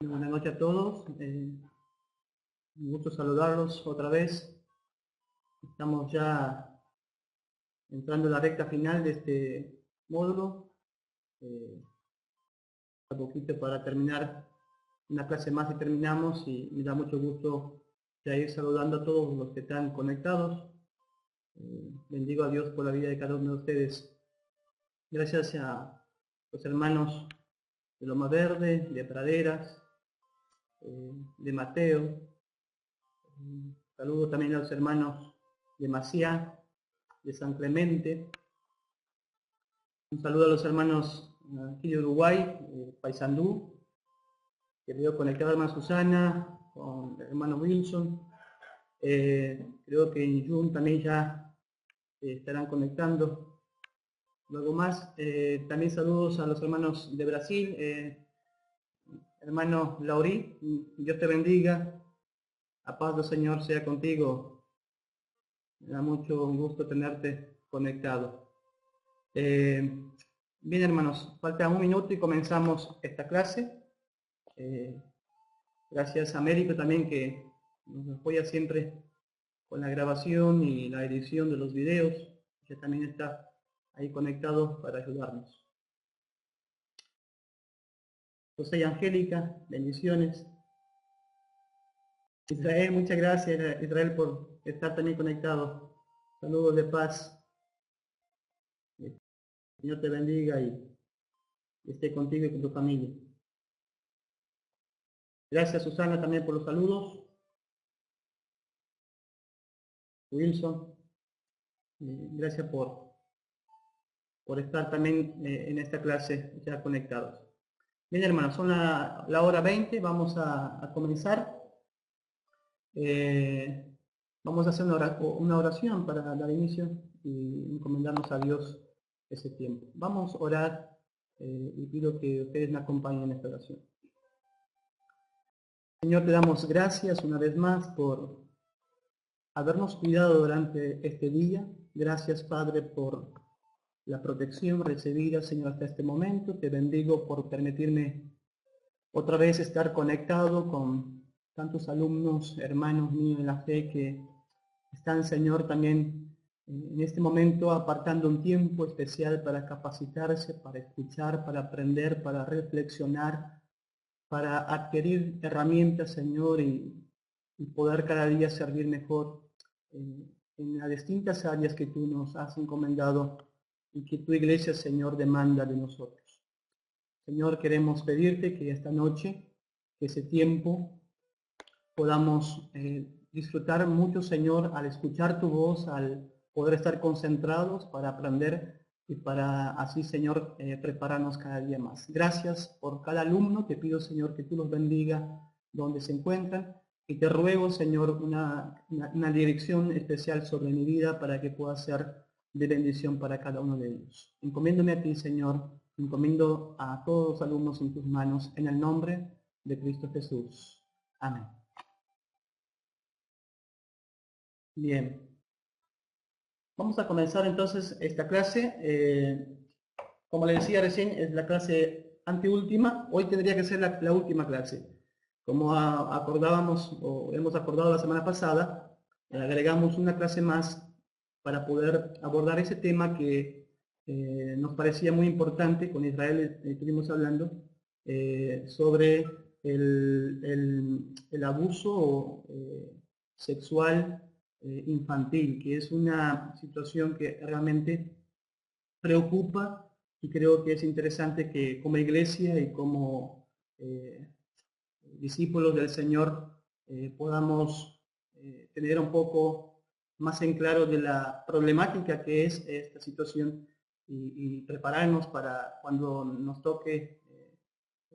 Buenas noches a todos. Un gusto saludarlos otra vez. Estamos ya entrando en la recta final de este módulo. Un poquito para terminar una clase más y terminamos, y me da mucho gusto ya ir saludando a todos los que están conectados. Bendigo a Dios por la vida de cada uno de ustedes. Gracias a los hermanos de Loma Verde, de Praderas, de Mateo. Saludo también a los hermanos de Maciá, de San Clemente. Un saludo a los hermanos aquí de Uruguay, Paysandú, que veo conectada a hermana Susana, con el hermano Wilson. Creo que en June también ya estarán conectando. Luego más, también saludos a los hermanos de Brasil, hermano Laurí, Dios te bendiga, la paz del Señor sea contigo. Me da mucho gusto tenerte conectado. Bien, hermanos, falta un minuto y comenzamos esta clase. Gracias a Américo también, que nos apoya siempre con la grabación y la edición de los videos, que también está ahí conectado para ayudarnos. José y Angélica, bendiciones. Israel, muchas gracias, Israel, por estar también conectado. Saludos de paz. Señor te bendiga y esté contigo y con tu familia. Gracias, Susana, también por los saludos. Wilson, gracias por estar también en esta clase ya conectados. Bien, hermanos, son la hora 20, vamos a comenzar. Vamos a hacer una oración para dar inicio y encomendarnos a Dios ese tiempo. Vamos a orar y pido que ustedes me acompañen en esta oración. Señor, te damos gracias una vez más por habernos cuidado durante este día. Gracias, Padre, por la protección recibida, Señor, hasta este momento. Te bendigo por permitirme otra vez estar conectado con tantos alumnos, hermanos míos en la fe, que están, Señor, también en este momento apartando un tiempo especial para capacitarse, para escuchar, para aprender, para reflexionar, para adquirir herramientas, Señor, y poder cada día servir mejor en las distintas áreas que tú nos has encomendado y que tu iglesia, Señor, demanda de nosotros. Señor, queremos pedirte que esta noche, que ese tiempo, podamos disfrutar mucho, Señor, al escuchar tu voz, al poder estar concentrados para aprender y para así, Señor, prepararnos cada día más. Gracias por cada alumno. Te pido, Señor, que tú los bendiga donde se encuentran. Y te ruego, Señor, una dirección especial sobre mi vida para que pueda ser de bendición para cada uno de ellos. Encomiéndome a ti, Señor. Encomiendo a todos los alumnos en tus manos, en el nombre de Cristo Jesús. Amén. Bien. Vamos a comenzar entonces esta clase. Como le decía recién, es la clase anteúltima. Hoy tendría que ser la última clase. Como acordábamos o hemos acordado la semana pasada, agregamos una clase más para poder abordar ese tema que nos parecía muy importante. Con Israel estuvimos hablando sobre el abuso sexual infantil, que es una situación que realmente preocupa, y creo que es interesante que como iglesia y como discípulos del Señor podamos tener un poco más en claro de la problemática que es esta situación y prepararnos para cuando nos toque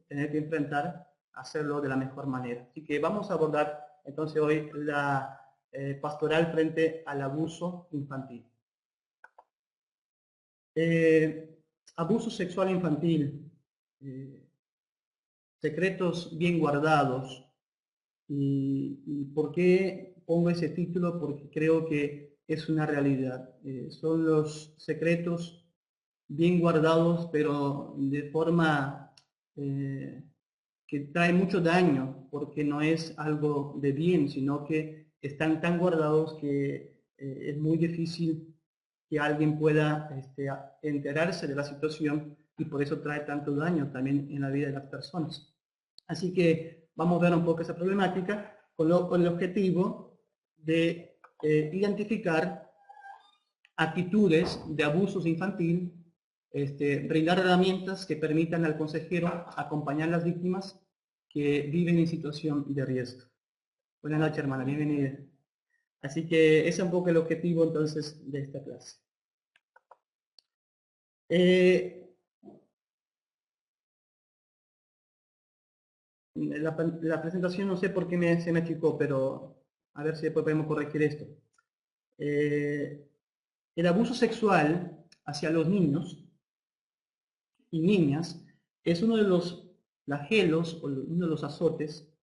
tener que enfrentar, hacerlo de la mejor manera. Así que vamos a abordar entonces hoy la pastoral frente al abuso infantil. Abuso sexual infantil, secretos bien guardados. ¿Y por qué pongo ese título? Porque creo que es una realidad. Son los secretos bien guardados, pero de forma que trae mucho daño, porque no es algo de bien, sino que están tan guardados que es muy difícil que alguien pueda enterarse de la situación, y por eso trae tanto daño también en la vida de las personas. Así que vamos a ver un poco esa problemática con el objetivo de identificar actitudes de abusos infantil, brindar herramientas que permitan al consejero acompañar a las víctimas que viven en situación de riesgo. Buenas noches, hermana, bienvenida. Así que ese es un poco el objetivo entonces de esta clase. La presentación no sé por qué se me achicó, pero a ver si después podemos corregir esto. El abuso sexual hacia los niños y niñas es uno de los flagelos o uno de los azotes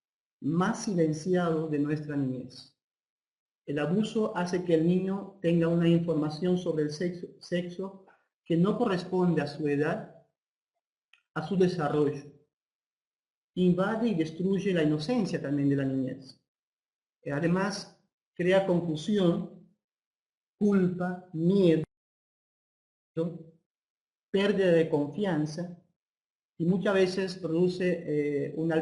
más silenciados de nuestra niñez. El abuso hace que el niño tenga una información sobre el sexo que no corresponde a su edad, a su desarrollo. Invade y destruye la inocencia también de la niñez. Además, crea confusión, culpa, miedo, pérdida de confianza, y muchas veces produce una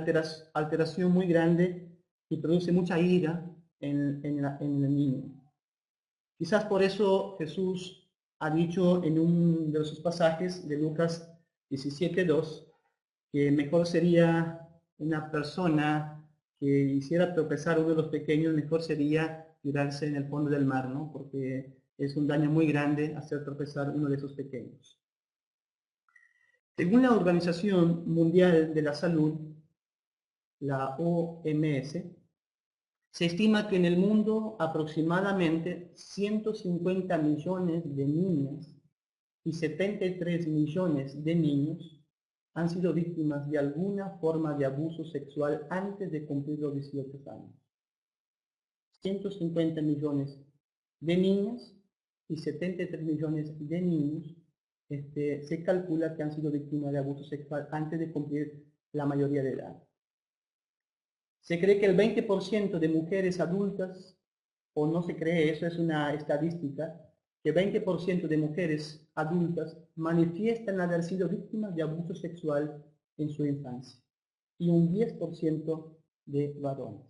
alteración muy grande y produce mucha ira en el niño. Quizás por eso Jesús ha dicho en uno de sus pasajes de Lucas 17:2 que mejor sería una persona que hiciera tropezar a uno de los pequeños, mejor sería tirarse en el fondo del mar, ¿no? Porque es un daño muy grande hacer tropezar a uno de esos pequeños. Según la Organización Mundial de la Salud, la OMS, se estima que en el mundo aproximadamente 150 millones de niñas y 73 millones de niños han sido víctimas de alguna forma de abuso sexual antes de cumplir los 18 años. 150 millones de niñas y 73 millones de niños se calcula que han sido víctimas de abuso sexual antes de cumplir la mayoría de edad. Se cree que el 20% de mujeres adultas, o no se cree, eso es una estadística, que 20% de mujeres adultas manifiestan haber sido víctimas de abuso sexual en su infancia, y un 10% de varones.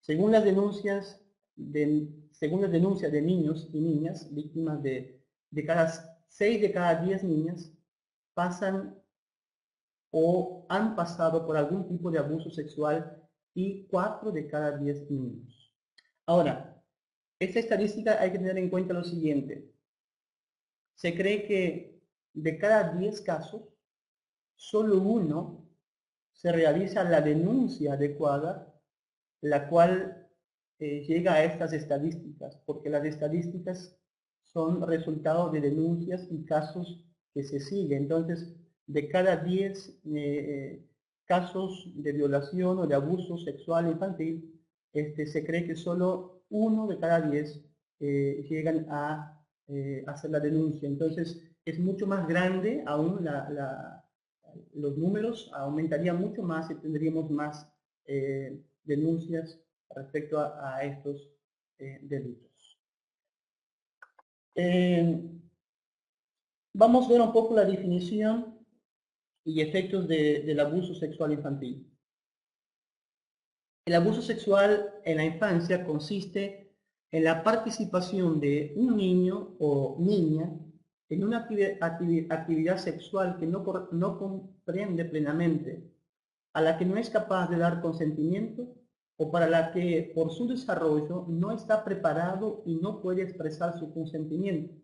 Según las denuncias de niños y niñas, víctimas de 6 de cada 10 niñas pasan o han pasado por algún tipo de abuso sexual, y 4 de cada 10 niños. Ahora, esta estadística hay que tener en cuenta lo siguiente. Se cree que de cada 10 casos, solo uno se realiza la denuncia adecuada, la cual llega a estas estadísticas, porque las estadísticas son resultado de denuncias y casos que se siguen. Entonces, de cada 10 casos de violación o de abuso sexual infantil, se cree que solo 1 de cada 10 llegan a hacer la denuncia. Entonces, es mucho más grande aún los números, aumentarían mucho más y tendríamos más denuncias respecto a estos delitos. Vamos a ver un poco la definición y efectos del abuso sexual infantil. El abuso sexual en la infancia consiste en la participación de un niño o niña en una actividad sexual que no comprende plenamente, a la que no es capaz de dar consentimiento, o para la que por su desarrollo no está preparado y no puede expresar su consentimiento,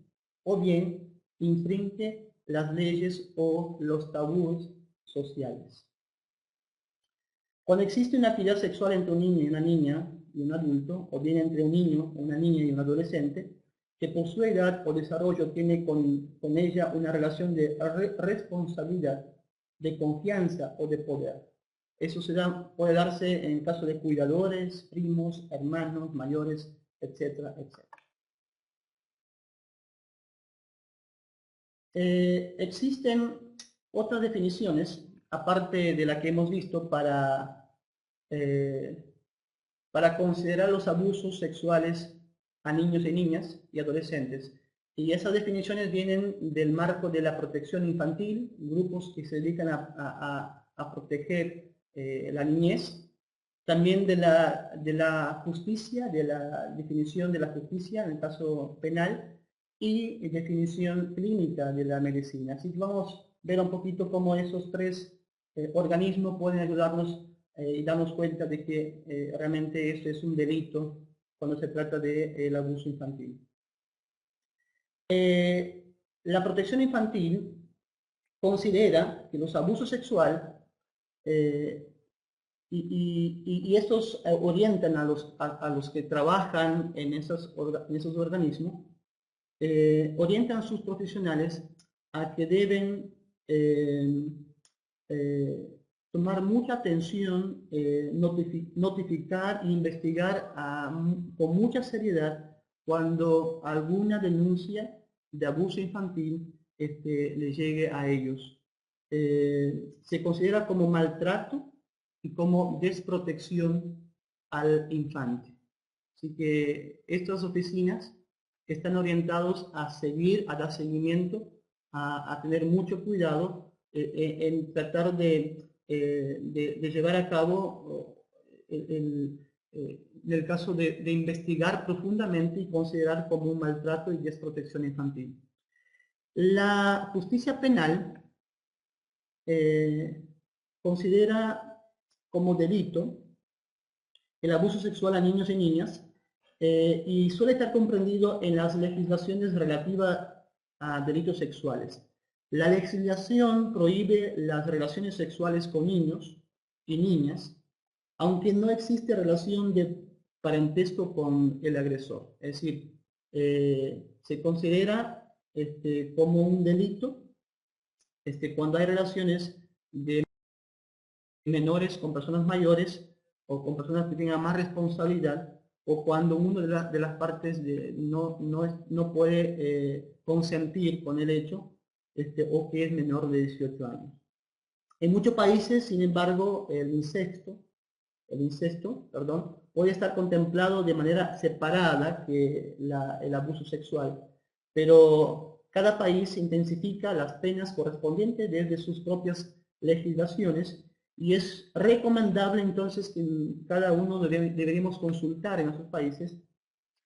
o bien infringe las leyes o los tabúes sociales. Cuando existe una actividad sexual entre un niño y una niña y un adulto, o bien entre un niño, una niña y un adolescente, que por su edad o desarrollo tiene con ella una relación de responsabilidad, de confianza o de poder. Eso puede darse en caso de cuidadores, primos, hermanos, mayores, etcétera, etcétera. Existen otras definiciones aparte de la que hemos visto, para considerar los abusos sexuales a niños y niñas y adolescentes. Y esas definiciones vienen del marco de la protección infantil, grupos que se dedican a proteger la niñez, también de la justicia, de la definición de la justicia en el caso penal, y definición clínica de la medicina. Así que vamos a ver un poquito cómo esos tres organismos pueden ayudarnos y darnos cuenta de que realmente esto es un delito cuando se trata del abuso infantil. La protección infantil considera que los abusos sexuales y estos orientan a los que trabajan en esos organismos, orientan a sus profesionales a que deben tomar mucha atención, notificar e investigar con mucha seriedad cuando alguna denuncia de abuso infantil le llegue a ellos. Se considera como maltrato y como desprotección al infante. Así que estas oficinas están orientados a dar seguimiento, a tener mucho cuidado en tratar de llevar a cabo en el caso de investigar profundamente y considerar como un maltrato y desprotección infantil. La justicia penal considera como delito el abuso sexual a niños y niñas y suele estar comprendido en las legislaciones relativas a delitos sexuales. La legislación prohíbe las relaciones sexuales con niños y niñas, aunque no existe relación de parentesco con el agresor. Es decir, se considera como un delito cuando hay relaciones de menores con personas mayores o con personas que tengan más responsabilidad, o cuando una de las partes no puede consentir con el hecho o que es menor de 18 años. En muchos países, sin embargo, el incesto, puede estar contemplado de manera separada que el abuso sexual, pero cada país intensifica las penas correspondientes desde sus propias legislaciones y es recomendable entonces que cada uno deberíamos consultar en nuestros países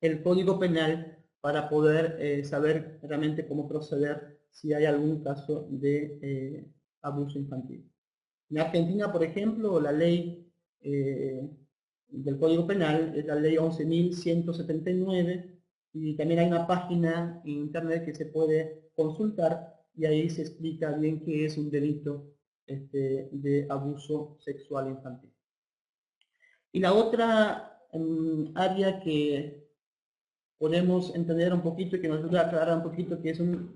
el Código Penal para poder saber realmente cómo proceder si hay algún caso de abuso infantil. En Argentina, por ejemplo, la ley del Código Penal es la ley 11.179 y también hay una página en internet que se puede consultar y ahí se explica bien qué es un delito de abuso sexual infantil. Y la otra área que podemos entender un poquito y que nos ayuda a aclarar un poquito que es un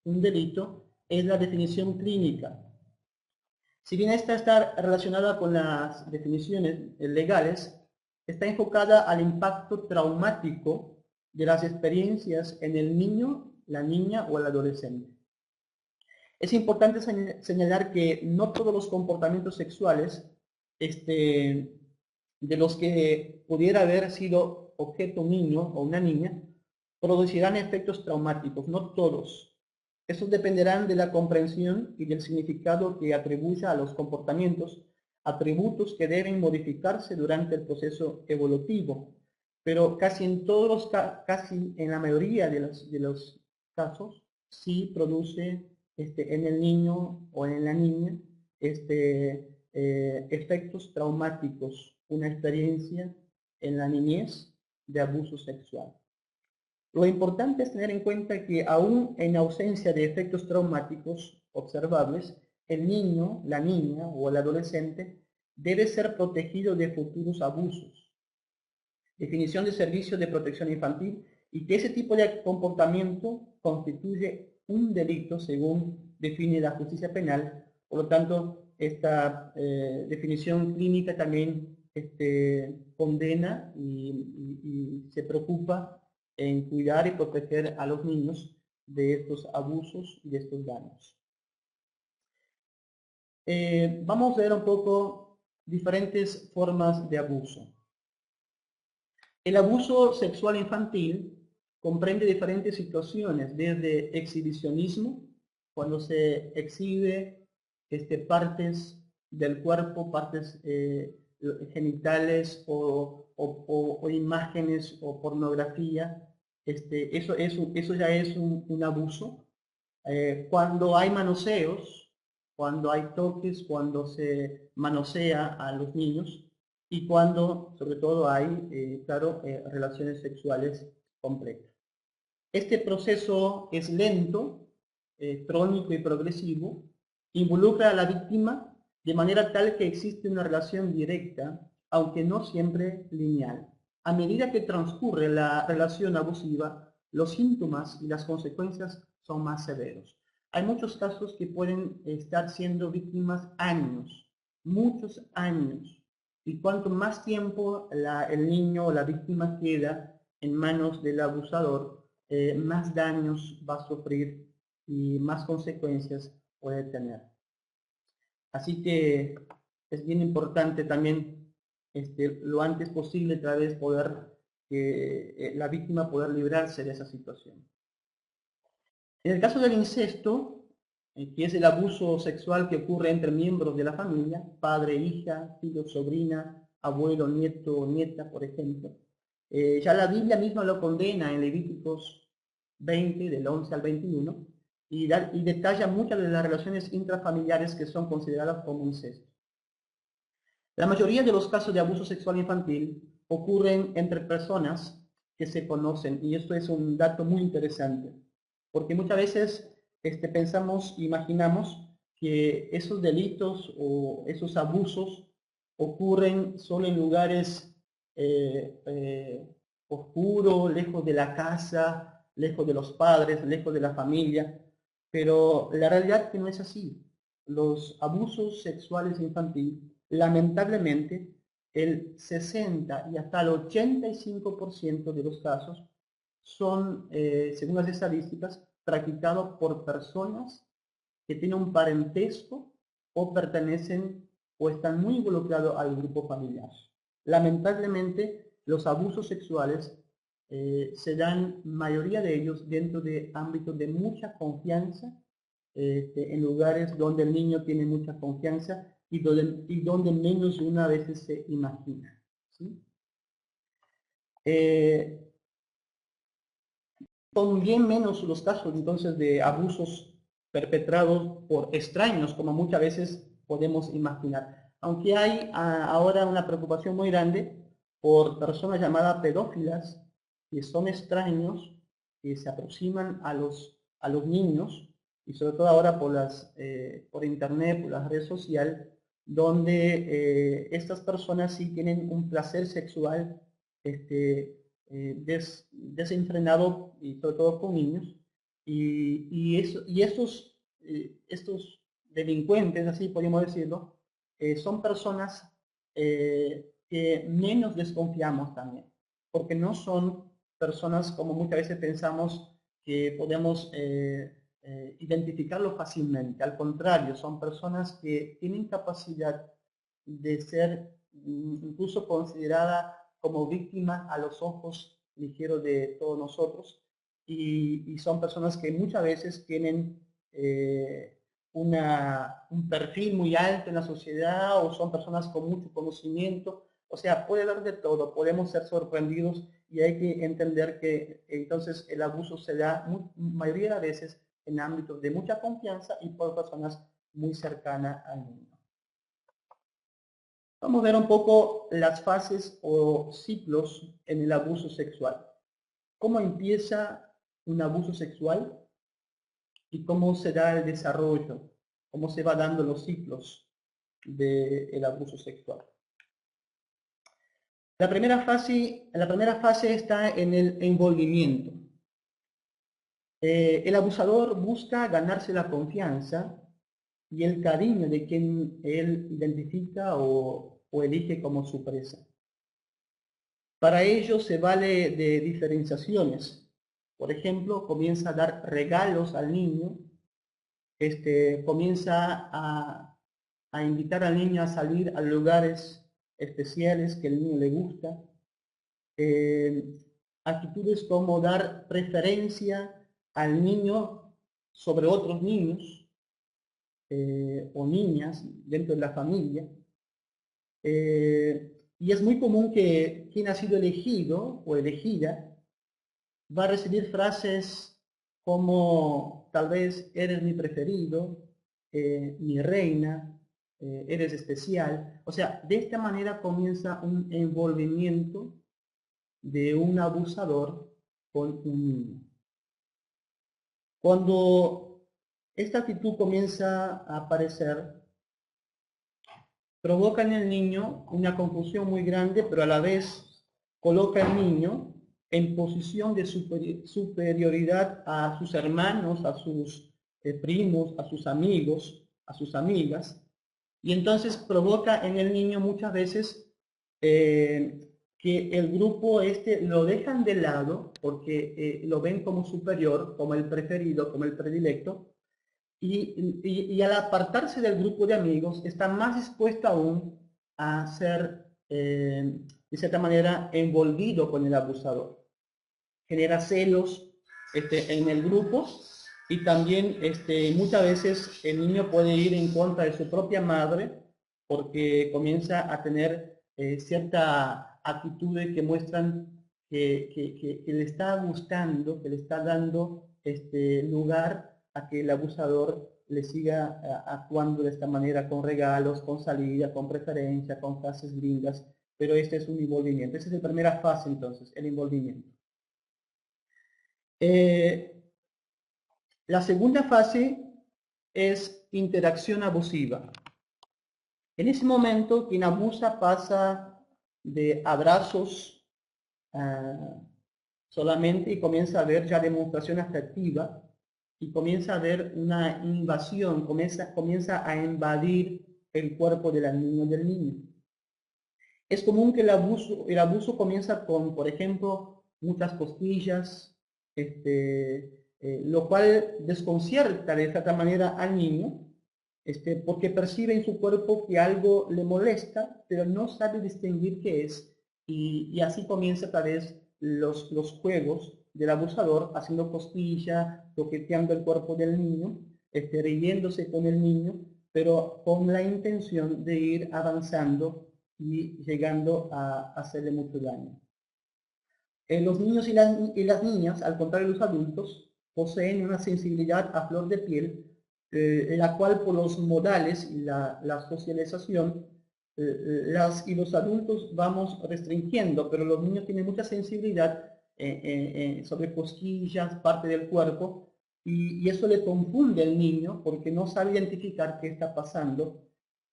delito es la definición clínica. Si bien esta está relacionada con las definiciones legales, está enfocada al impacto traumático de las experiencias en el niño, la niña o el adolescente. Es importante señalar que no todos los comportamientos sexuales de los que pudiera haber sido objeto un niño o una niña producirán efectos traumáticos, no todos. Estos dependerán de la comprensión y del significado que atribuya a los comportamientos, atributos que deben modificarse durante el proceso evolutivo. Pero casi en la mayoría de los casos, sí produce en el niño o en la niña efectos traumáticos, una experiencia en la niñez de abuso sexual. Lo importante es tener en cuenta que aún en ausencia de efectos traumáticos observables, el niño, la niña o el adolescente debe ser protegido de futuros abusos. Definición de servicio de protección infantil y que ese tipo de comportamiento constituye un delito según define la justicia penal. Por lo tanto, esta definición clínica también condena y se preocupa en cuidar y proteger a los niños de estos abusos y de estos daños. Vamos a ver un poco diferentes formas de abuso. El abuso sexual infantil comprende diferentes situaciones, desde exhibicionismo, cuando se exhibe partes del cuerpo, partes genitales o imágenes o pornografía. Eso ya es un abuso. Cuando hay manoseos, cuando hay toques, cuando se manosea a los niños y cuando, sobre todo, hay, claro, relaciones sexuales completas. Este proceso es lento, crónico y progresivo, involucra a la víctima de manera tal que existe una relación directa, aunque no siempre lineal. A medida que transcurre la relación abusiva, los síntomas y las consecuencias son más severos. Hay muchos casos que pueden estar siendo víctimas años, muchos años, y cuanto más tiempo el niño o la víctima queda en manos del abusador, más daños va a sufrir y más consecuencias puede tener. Así que es bien importante también lo antes posible, otra vez, la víctima poder librarse de esa situación. En el caso del incesto, que es el abuso sexual que ocurre entre miembros de la familia, padre, hija, tío, sobrina, abuelo, nieto o nieta, por ejemplo, ya la Biblia misma lo condena en Levíticos 20, del 11 al 21, y detalla muchas de las relaciones intrafamiliares que son consideradas como incesto. La mayoría de los casos de abuso sexual infantil ocurren entre personas que se conocen, y esto es un dato muy interesante, porque muchas veces pensamos, imaginamos que esos delitos o esos abusos ocurren solo en lugares oscuros, lejos de la casa, lejos de los padres, lejos de la familia, pero la realidad es que no es así. Los abusos sexuales infantiles, lamentablemente, el 60 y hasta el 85% de los casos son, según las estadísticas, practicados por personas que tienen un parentesco o pertenecen o están muy involucrados al grupo familiar. Lamentablemente, los abusos sexuales se dan, mayoría de ellos, dentro de ámbitos de mucha confianza, en lugares donde el niño tiene mucha confianza y donde menos de una vez se imagina. ¿Sí? Son bien menos los casos entonces de abusos perpetrados por extraños, como muchas veces podemos imaginar. Aunque hay ahora una preocupación muy grande por personas llamadas pedófilas, que son extraños, que se aproximan a los niños, y sobre todo ahora por internet, por las redes sociales, donde estas personas sí tienen un placer sexual desenfrenado, y sobre todo con niños, y estos delincuentes, así podemos decirlo, son personas que menos desconfiamos también, porque no son personas como muchas veces pensamos que podemos identificarlo fácilmente. Al contrario, son personas que tienen capacidad de ser incluso considerada como víctimas a los ojos ligeros de todos nosotros, y son personas que muchas veces tienen un perfil muy alto en la sociedad, o son personas con mucho conocimiento. O sea, puede haber de todo, podemos ser sorprendidos, y hay que entender que entonces el abuso se da mayoría de veces en ámbitos de mucha confianza y por personas muy cercanas al niño. Vamos a ver un poco las fases o ciclos en el abuso sexual. ¿Cómo empieza un abuso sexual y cómo se da el desarrollo? ¿Cómo se va dando los ciclos del abuso sexual? La primera fase está en el envolvimiento. El abusador busca ganarse la confianza y el cariño de quien él identifica o elige como su presa. Para ello se vale de diferenciaciones. Por ejemplo, comienza a dar regalos al niño, comienza a invitar al niño a salir a lugares especiales que el niño le gusta. Actitudes como dar preferencia al niño sobre otros niños o niñas dentro de la familia. Y es muy común que quien ha sido elegido o elegida va a recibir frases como tal vez eres mi preferido, mi reina, eres especial. O sea, de esta manera comienza un envolvimiento de un abusador con un niño. Cuando esta actitud comienza a aparecer, provoca en el niño una confusión muy grande, pero a la vez coloca al niño en posición de superioridad a sus hermanos, a sus primos, a sus amigos, a sus amigas, y entonces provoca en el niño muchas veces que el grupo lo dejan de lado porque lo ven como superior, como el preferido, como el predilecto, y al apartarse del grupo de amigos está más dispuesto aún a ser, de cierta manera, envolvido con el abusador. Genera celos en el grupo y también muchas veces el niño puede ir en contra de su propia madre porque comienza a tener ciertas actitudes que muestran que le está gustando, que le está dando lugar a que el abusador le siga actuando de esta manera con regalos, con salida, con preferencia, con frases lindas, pero este es un envolvimiento. Esa es la primera fase entonces, el envolvimiento. La segunda fase es interacción abusiva. En ese momento, quien abusa pasa de abrazos solamente y comienza a ver ya demostración afectiva y comienza a ver una invasión, comienza a invadir el cuerpo de la niña o del niño. Es común que el abuso comienza con, por ejemplo, muchas costillas, lo cual desconcierta de cierta manera al niño, porque percibe en su cuerpo que algo le molesta, pero no sabe distinguir qué es, y así comienza tal vez los juegos del abusador, haciendo costilla, toqueteando el cuerpo del niño, riéndose con el niño, pero con la intención de ir avanzando y llegando a hacerle mucho daño. Los niños y las niñas, al contrario de los adultos, poseen una sensibilidad a flor de piel, la cual por los modales y la socialización, y los adultos vamos restringiendo, pero los niños tienen mucha sensibilidad sobre cosquillas, parte del cuerpo, y eso le confunde al niño porque no sabe identificar qué está pasando,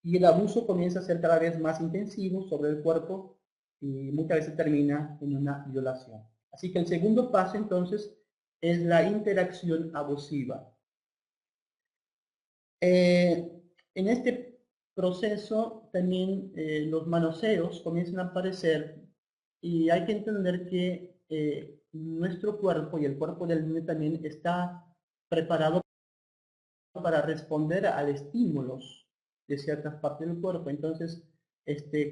y el abuso comienza a ser cada vez más intensivo sobre el cuerpo y muchas veces termina en una violación. Así que el segundo paso entonces es la interacción abusiva. En este proceso también los manoseos comienzan a aparecer y hay que entender que nuestro cuerpo y el cuerpo del niño también está preparado para responder a estímulos de ciertas partes del cuerpo. Entonces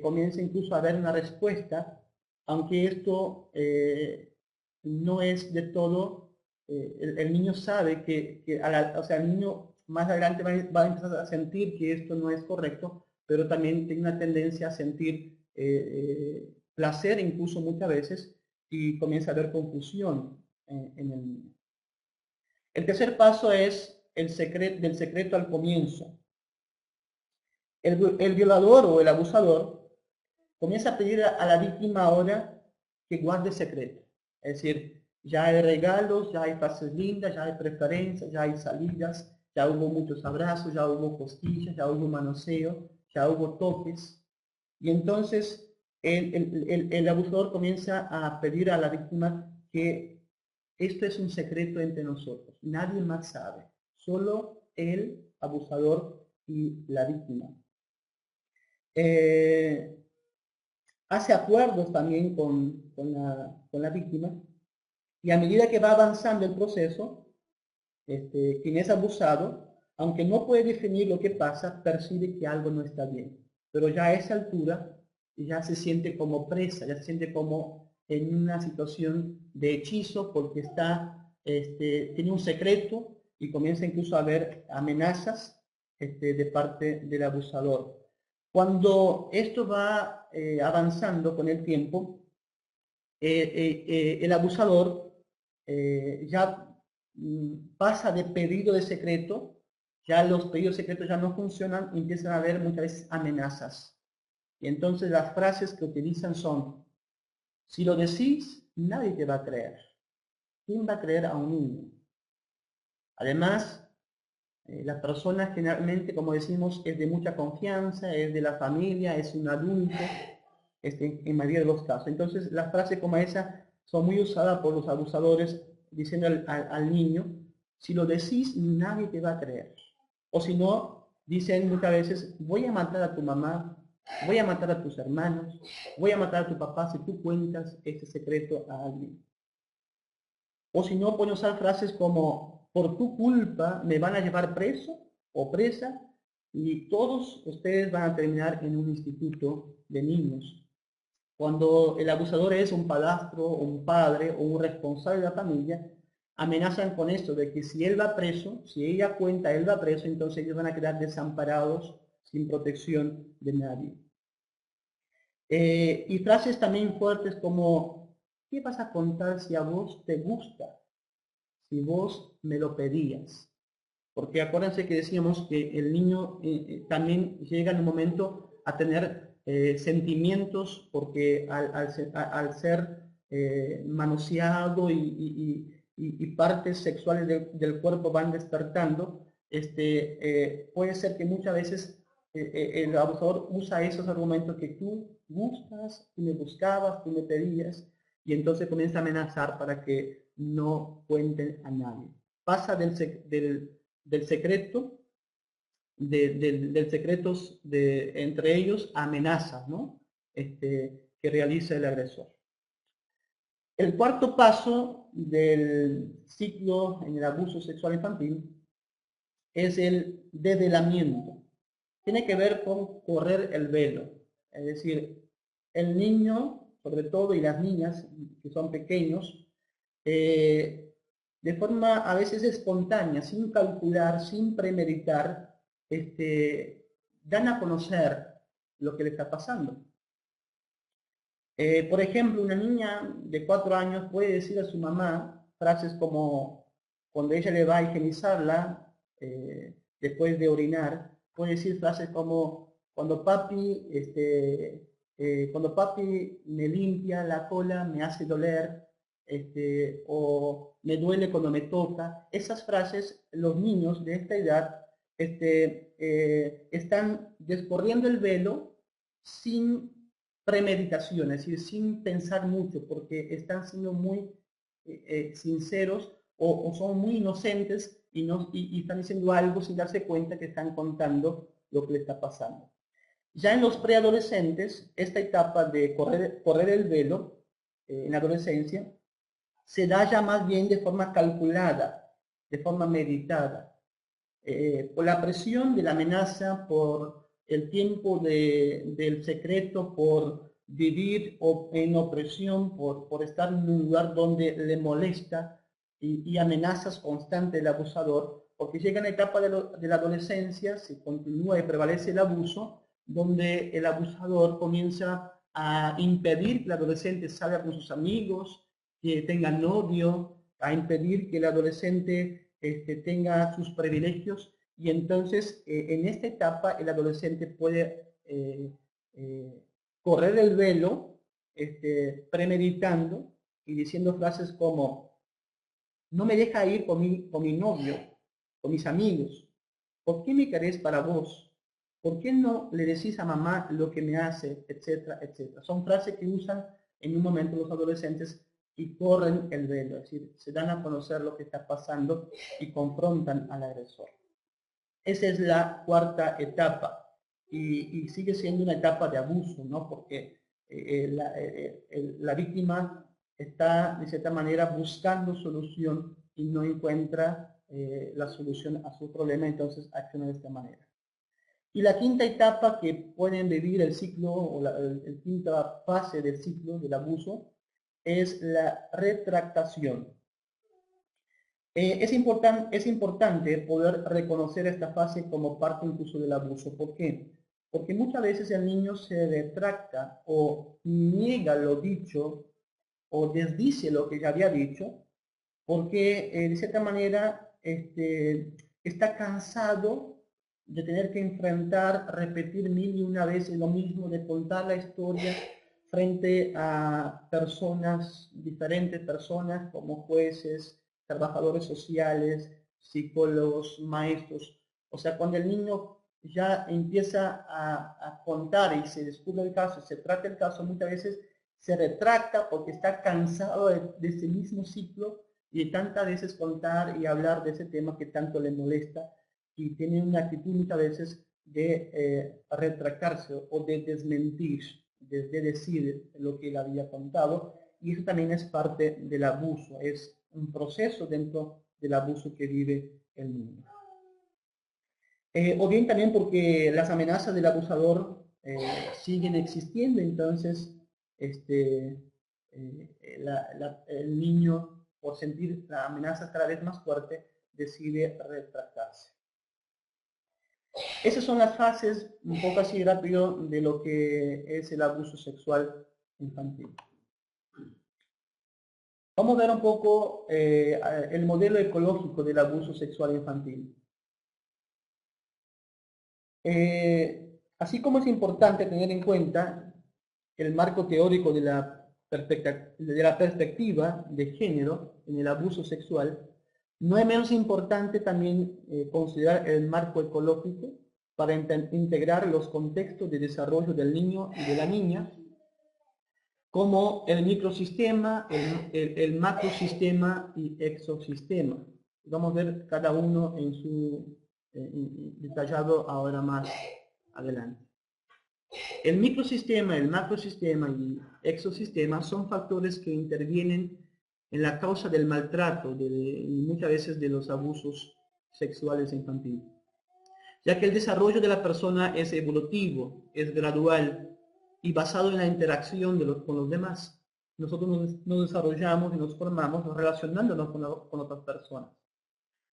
comienza incluso a haber una respuesta, aunque esto no es de todo, el niño sabe que o sea, el niño más adelante va a empezar a sentir que esto no es correcto, pero también tiene una tendencia a sentir placer incluso muchas veces y comienza a haber confusión en el niño. El tercer paso es del secreto al comienzo. El violador o el abusador comienza a pedir a la víctima ahora que guarde secreto. Es decir, ya hay regalos, ya hay frases lindas, ya hay preferencias, ya hay salidas, ya hubo muchos abrazos, ya hubo cosquillas, ya hubo manoseo, ya hubo toques. Y entonces el abusador comienza a pedir a la víctima que esto es un secreto entre nosotros, nadie más sabe, solo el abusador y la víctima. Hace acuerdos también con la víctima y a medida que va avanzando el proceso, quien es abusado aunque no puede definir lo que pasa, percibe que algo no está bien. Pero ya a esa altura ya se siente como presa, ya se siente como en una situación de hechizo porque tiene un secreto y comienza incluso a haber amenazas de parte del abusador. Cuando esto va avanzando con el tiempo, el abusador ya pasa de pedido de secreto, ya los pedidos secretos ya no funcionan y empiezan a haber muchas veces amenazas. Y entonces las frases que utilizan son: si lo decís, nadie te va a creer. ¿Quién va a creer a un niño? Además, la persona generalmente, como decimos, es de mucha confianza, es de la familia, es un adulto, en mayoría de los casos. Entonces, las frases como esa son muy usadas por los abusadores, diciendo al niño: si lo decís, nadie te va a creer. O si no, dicen muchas veces: voy a matar a tu mamá, voy a matar a tus hermanos, voy a matar a tu papá si tú cuentas ese secreto a alguien. O si no, pueden usar frases como: por tu culpa me van a llevar preso o presa y todos ustedes van a terminar en un instituto de niños. Cuando el abusador es un padrastro, o un padre o un responsable de la familia, amenazan con esto, de que si él va preso, si ella cuenta él va preso, entonces ellos van a quedar desamparados, sin protección de nadie. Y frases también fuertes como: ¿qué vas a contar si a vos te gusta? Si vos me lo pedías. Porque acuérdense que decíamos que el niño también llega en un momento a tener sentimientos, porque al ser manoseado y partes sexuales del cuerpo van despertando, puede ser que muchas veces el abusador usa esos argumentos: que tú gustas, tú me buscabas, tú me pedías, y entonces comienza a amenazar para que no cuenten a nadie. Pasa del secreto, del secretos entre ellos, a amenazas, ¿no? Que realiza el agresor. El cuarto paso del ciclo en el abuso sexual infantil es el develamiento. Tiene que ver con correr el velo. Es decir, el niño, sobre todo, y las niñas que son pequeños, de forma a veces espontánea, sin calcular, sin premeditar, dan a conocer lo que le está pasando. Por ejemplo, una niña de 4 años puede decir a su mamá frases como, cuando ella le va a higienizarla, después de orinar, puede decir frases como: cuando papi me limpia la cola me hace doler, o me duele cuando me toca. Esas frases, los niños de esta edad están descorriendo el velo sin premeditación, es decir, sin pensar mucho, porque están siendo muy sinceros, o son muy inocentes y están diciendo algo sin darse cuenta que están contando lo que le está pasando. Ya en los preadolescentes, esta etapa de correr el velo en la adolescencia se da ya más bien de forma calculada, de forma meditada, por la presión de la amenaza, por el tiempo del secreto, por vivir en opresión, por estar en un lugar donde le molesta y amenazas constantes del abusador, porque llega una etapa de la adolescencia, se continúa y prevalece el abuso, donde el abusador comienza a impedir que el adolescente salga con sus amigos, que tenga novio, a impedir que el adolescente tenga sus privilegios, y entonces en esta etapa el adolescente puede correr el velo premeditando y diciendo frases como: no me deja ir con mi novio, con mis amigos, ¿por qué me querés para vos? ¿Por qué no le decís a mamá lo que me hace? Etcétera, etcétera. Son frases que usan en un momento los adolescentes y corren el velo, es decir, se dan a conocer lo que está pasando y confrontan al agresor. Esa es la cuarta etapa, y sigue siendo una etapa de abuso, ¿no? Porque la víctima está, de cierta manera, buscando solución y no encuentra la solución a su problema, entonces acciona de esta manera. Y la quinta etapa que pueden vivir el ciclo, o la quinta fase del ciclo del abuso, es la retractación. Es importante poder reconocer esta fase como parte incluso del abuso. ¿Por qué? Porque muchas veces el niño se retracta o niega lo dicho o desdice lo que ya había dicho, porque de cierta manera está cansado de tener que enfrentar, repetir mil y una veces lo mismo, de contar la historia frente a personas, diferentes personas como jueces, trabajadores sociales, psicólogos, maestros. O sea, cuando el niño ya empieza a contar y se descubre el caso, se trata el caso, muchas veces se retracta porque está cansado de ese mismo ciclo y de tantas veces contar y hablar de ese tema que tanto le molesta, y tiene una actitud muchas veces de retractarse o de desmentir, de decir lo que él había contado, y eso también es parte del abuso, es un proceso dentro del abuso que vive el niño. O bien también porque las amenazas del abusador siguen existiendo, entonces el niño, por sentir la amenaza cada vez más fuerte, decide retractarse. Esas son las fases, un poco así rápido, de lo que es el abuso sexual infantil. Vamos a ver un poco el modelo ecológico del abuso sexual infantil. Así como es importante tener en cuenta el marco teórico de la perspectiva de género en el abuso sexual, no es menos importante también considerar el marco ecológico para integrar los contextos de desarrollo del niño y de la niña, como el microsistema, el macrosistema y exosistema. Vamos a ver cada uno en su detallado ahora más adelante. El microsistema, el macrosistema y exosistema son factores que intervienen en la causa del maltrato y muchas veces de los abusos sexuales infantiles, ya que el desarrollo de la persona es evolutivo, es gradual y basado en la interacción con los demás. Nosotros nos desarrollamos y nos formamos relacionándonos con otras personas.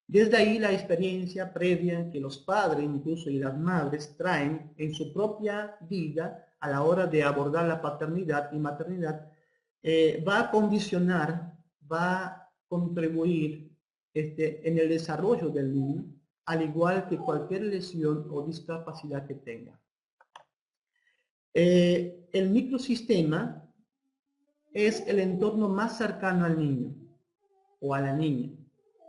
Desde ahí la experiencia previa que los padres incluso y las madres traen en su propia vida a la hora de abordar la paternidad y maternidad va a condicionar, va a contribuir en el desarrollo del niño, al igual que cualquier lesión o discapacidad que tenga. El microsistema es el entorno más cercano al niño o a la niña,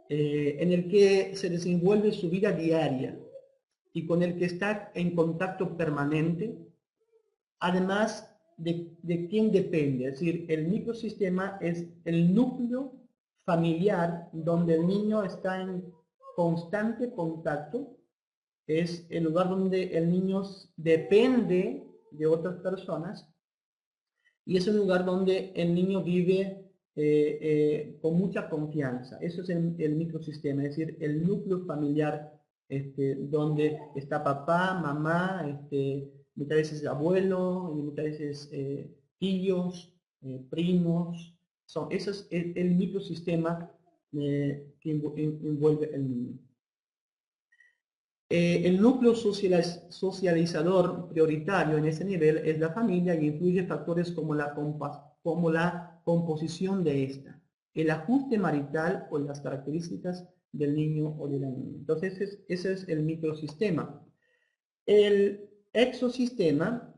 en el que se desenvuelve su vida diaria y con el que está en contacto permanente, además de quién depende. Es decir, el microsistema es el núcleo familiar donde el niño está en constante contacto, es el lugar donde el niño depende de otras personas y es un lugar donde el niño vive con mucha confianza. Eso es el microsistema, es decir, el núcleo familiar donde está papá, mamá, muchas veces abuelo, y muchas veces tíos, primos. Ese es el microsistema que envuelve el niño. El núcleo socializador prioritario en ese nivel es la familia y incluye factores como la composición de esta, el ajuste marital o las características del niño o de la niña. Entonces ese es el microsistema. El exosistema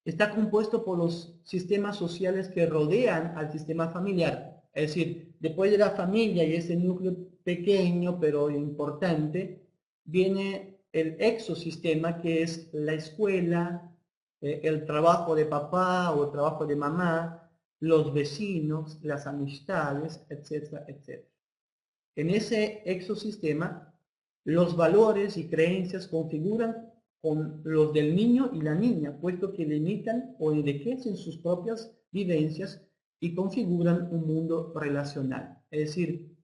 está compuesto por los sistemas sociales que rodean al sistema familiar. Es decir, después de la familia y ese núcleo pequeño pero importante, viene el exosistema, que es la escuela, el trabajo de papá o el trabajo de mamá, los vecinos, las amistades, etcétera, etcétera. En ese exosistema, los valores y creencias configuran con los del niño y la niña, puesto que limitan o enriquecen sus propias vivencias y configuran un mundo relacional. Es decir,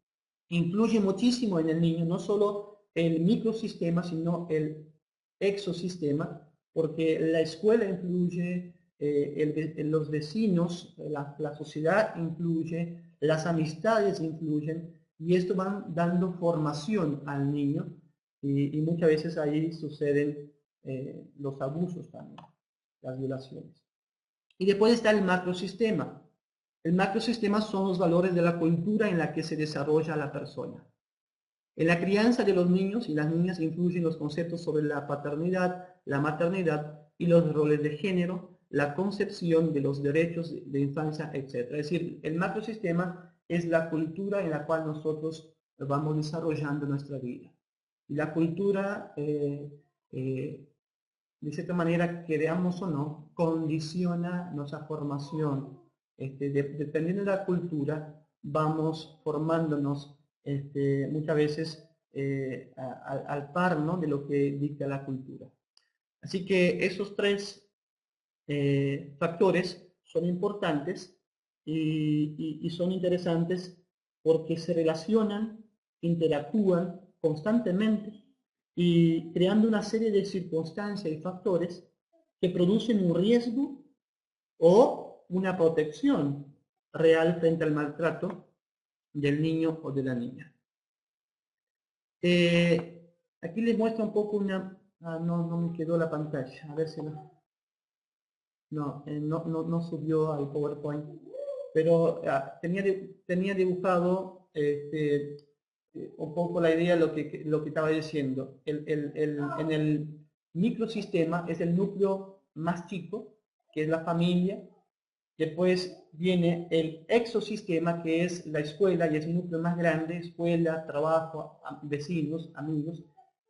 influye muchísimo en el niño, no solo el microsistema, sino el exosistema, porque la escuela influye, los vecinos, la sociedad influye, las amistades influyen, y esto van dando formación al niño, y muchas veces ahí suceden los abusos también, las violaciones. Y después está el macrosistema. El macrosistema son los valores de la cultura en la que se desarrolla la persona. En la crianza de los niños y las niñas influyen los conceptos sobre la paternidad, la maternidad y los roles de género, la concepción de los derechos de infancia, etc. Es decir, el macrosistema es la cultura en la cual nosotros vamos desarrollando nuestra vida. Y la cultura, de cierta manera, queramos o no, condiciona nuestra formación. Dependiendo de la cultura, vamos formándonos muchas veces al par, ¿no?, de lo que dicta la cultura. Así que esos tres factores son importantes y son interesantes porque se relacionan, interactúan constantemente y creando una serie de circunstancias y factores que producen un riesgo o una protección real frente al maltrato del niño o de la niña. Aquí les muestro un poco una... no me quedó la pantalla, a ver si no subió al PowerPoint, pero tenía dibujado un poco la idea de lo que estaba diciendo. En el microsistema es el núcleo más chico, que es la familia. Después viene el exosistema, que es la escuela, y es un núcleo más grande: escuela, trabajo, vecinos, amigos.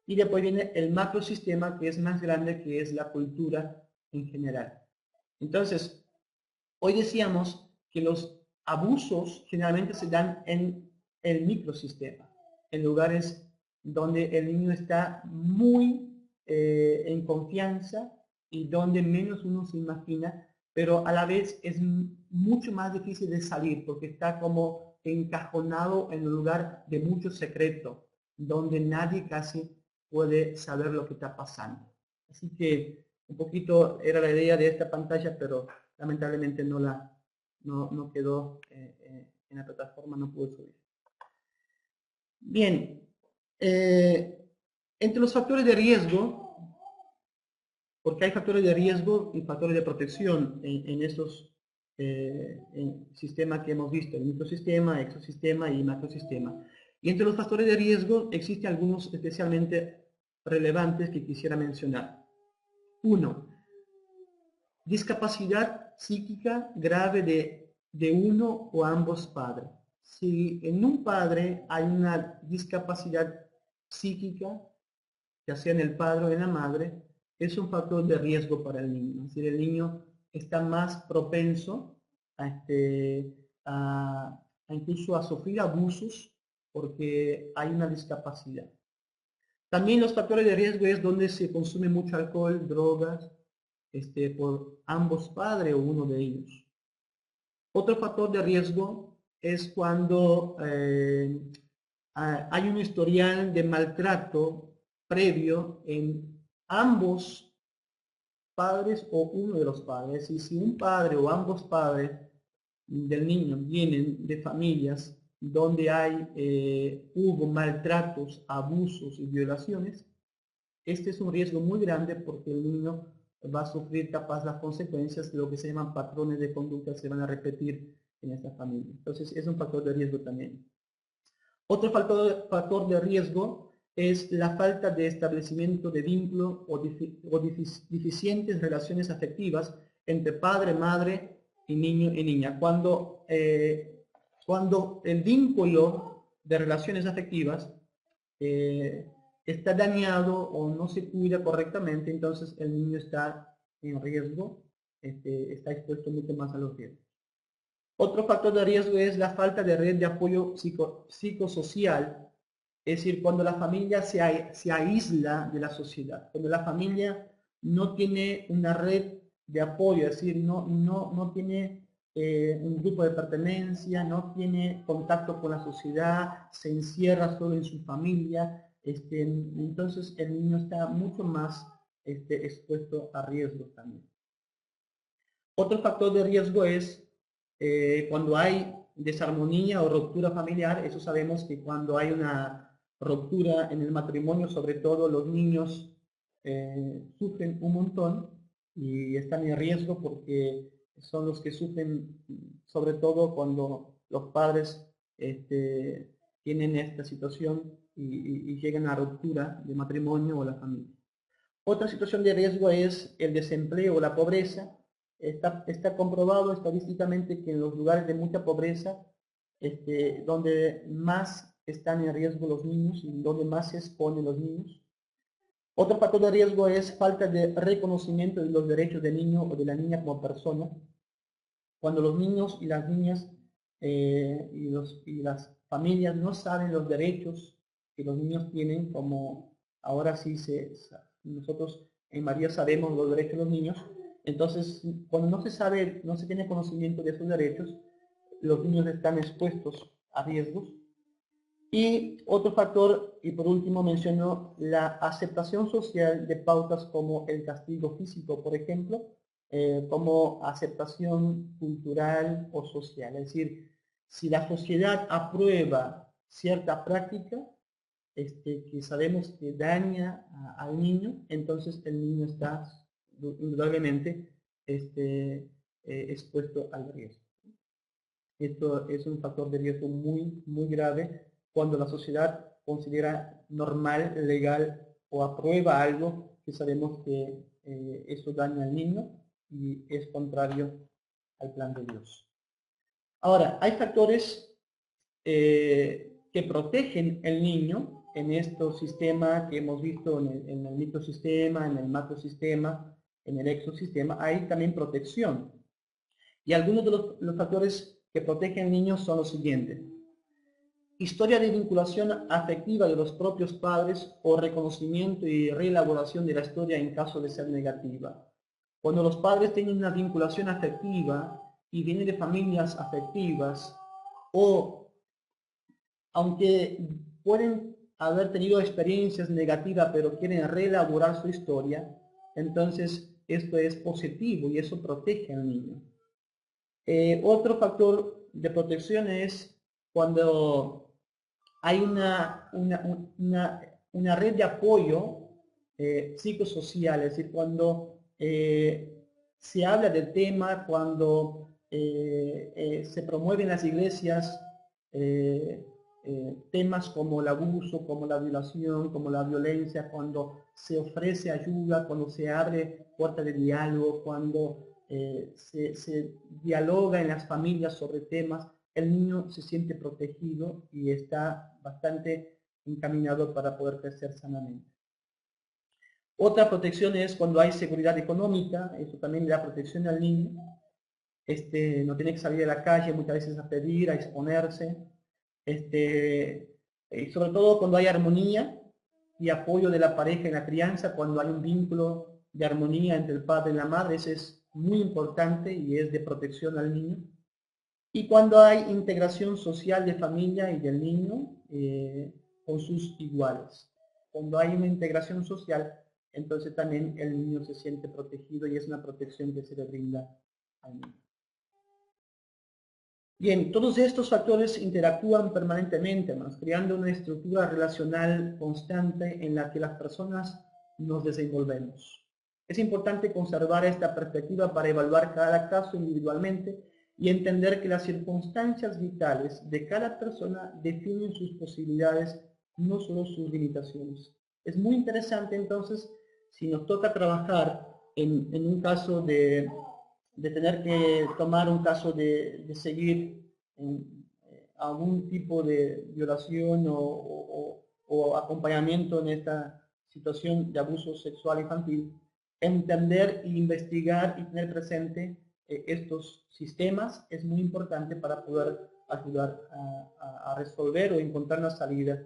Y después viene el macrosistema, que es más grande, que es la cultura en general. Entonces, hoy decíamos que los abusos generalmente se dan en el microsistema, en lugares donde el niño está muy en confianza y donde menos uno se imagina, pero a la vez es mucho más difícil de salir porque está como encajonado en un lugar de mucho secreto, donde nadie casi puede saber lo que está pasando. Así que un poquito era la idea de esta pantalla, pero lamentablemente no quedó en la plataforma, no pude subir. Bien, entre los factores de riesgo, porque hay factores de riesgo y factores de protección en estos sistemas que hemos visto: el microsistema, exosistema y macrosistema. Y entre los factores de riesgo existen algunos especialmente relevantes que quisiera mencionar. 1. Discapacidad psíquica grave de uno o ambos padres. Si en un padre hay una discapacidad psíquica, ya sea en el padre o en la madre, es un factor de riesgo para el niño. Es decir, el niño está más propenso a incluso a sufrir abusos porque hay una discapacidad. También los factores de riesgo es donde se consume mucho alcohol, drogas, por ambos padres o uno de ellos. Otro factor de riesgo es cuando hay un historial de maltrato previo en ambos padres o uno de los padres. Y si un padre o ambos padres del niño vienen de familias donde hubo maltratos, abusos y violaciones, este es un riesgo muy grande porque el niño va a sufrir capaz las consecuencias de lo que se llaman patrones de conducta que se van a repetir en esta familia. Entonces es un factor de riesgo también. Otro factor de riesgo es la falta de establecimiento de vínculo o deficientes relaciones afectivas entre padre, madre y niño y niña. Cuando el vínculo de relaciones afectivas está dañado o no se cuida correctamente, entonces el niño está en riesgo, está expuesto mucho más a los riesgos. Otro factor de riesgo es la falta de red de apoyo psicosocial, es decir, cuando la familia se aísla de la sociedad, cuando la familia no tiene una red de apoyo, es decir, no tiene un grupo de pertenencia, no tiene contacto con la sociedad, se encierra solo en su familia, entonces el niño está mucho más expuesto a riesgos también. Otro factor de riesgo es cuando hay desarmonía o ruptura familiar. Eso sabemos que cuando hay una ruptura en el matrimonio, sobre todo los niños sufren un montón y están en riesgo porque son los que sufren sobre todo cuando los padres tienen esta situación y llegan a ruptura de matrimonio o la familia. Otra situación de riesgo es el desempleo o la pobreza. Está comprobado estadísticamente que en los lugares de mucha pobreza, donde más están en riesgo los niños y donde más se exponen los niños. Otro factor de riesgo es falta de reconocimiento de los derechos del niño o de la niña como persona. Cuando los niños y las niñas y las familias no saben los derechos que los niños tienen, como ahora sí nosotros en María sabemos los derechos de los niños, entonces cuando no se sabe, no se tiene conocimiento de esos derechos, los niños están expuestos a riesgos. Y otro factor, y por último menciono la aceptación social de pautas como el castigo físico, por ejemplo, como aceptación cultural o social. Es decir, si la sociedad aprueba cierta práctica que sabemos que daña al niño, entonces el niño está indudablemente expuesto al riesgo. Esto es un factor de riesgo muy, muy grave cuando la sociedad considera normal, legal o aprueba algo que sabemos que eso daña al niño y es contrario al plan de Dios. Ahora, hay factores que protegen el niño en estos sistemas que hemos visto en el microsistema, en el macrosistema, en el exosistema. Hay también protección. Y algunos de los factores que protegen al niño son los siguientes. Historia de vinculación afectiva de los propios padres o reconocimiento y reelaboración de la historia en caso de ser negativa. Cuando los padres tienen una vinculación afectiva y vienen de familias afectivas o aunque pueden haber tenido experiencias negativas pero quieren reelaborar su historia, entonces esto es positivo y eso protege al niño. Otro factor de protección es cuando hay una red de apoyo psicosocial, es decir, cuando se habla del tema, cuando se promueven en las iglesias temas como el abuso, como la violación, como la violencia, cuando se ofrece ayuda, cuando se abre puerta de diálogo, cuando se dialoga en las familias sobre temas, el niño se siente protegido y está bastante encaminado para poder crecer sanamente. Otra protección es cuando hay seguridad económica, eso también le da protección al niño. No tiene que salir a la calle muchas veces a pedir, a exponerse. Sobre todo cuando hay armonía y apoyo de la pareja en la crianza, cuando hay un vínculo de armonía entre el padre y la madre, eso es muy importante y es de protección al niño. Y cuando hay integración social de familia y del niño con sus iguales. Cuando hay una integración social, entonces también el niño se siente protegido y es una protección que se le brinda al niño. Bien, todos estos factores interactúan permanentemente, creando una estructura relacional constante en la que las personas nos desenvolvemos. Es importante conservar esta perspectiva para evaluar cada caso individualmente y entender que las circunstancias vitales de cada persona definen sus posibilidades, no solo sus limitaciones. Es muy interesante entonces, si nos toca trabajar en un caso de tener que tomar un caso de seguir algún tipo de violación o acompañamiento en esta situación de abuso sexual infantil, entender e investigar y tener presente estos sistemas es muy importante para poder ayudar a resolver o encontrar una salida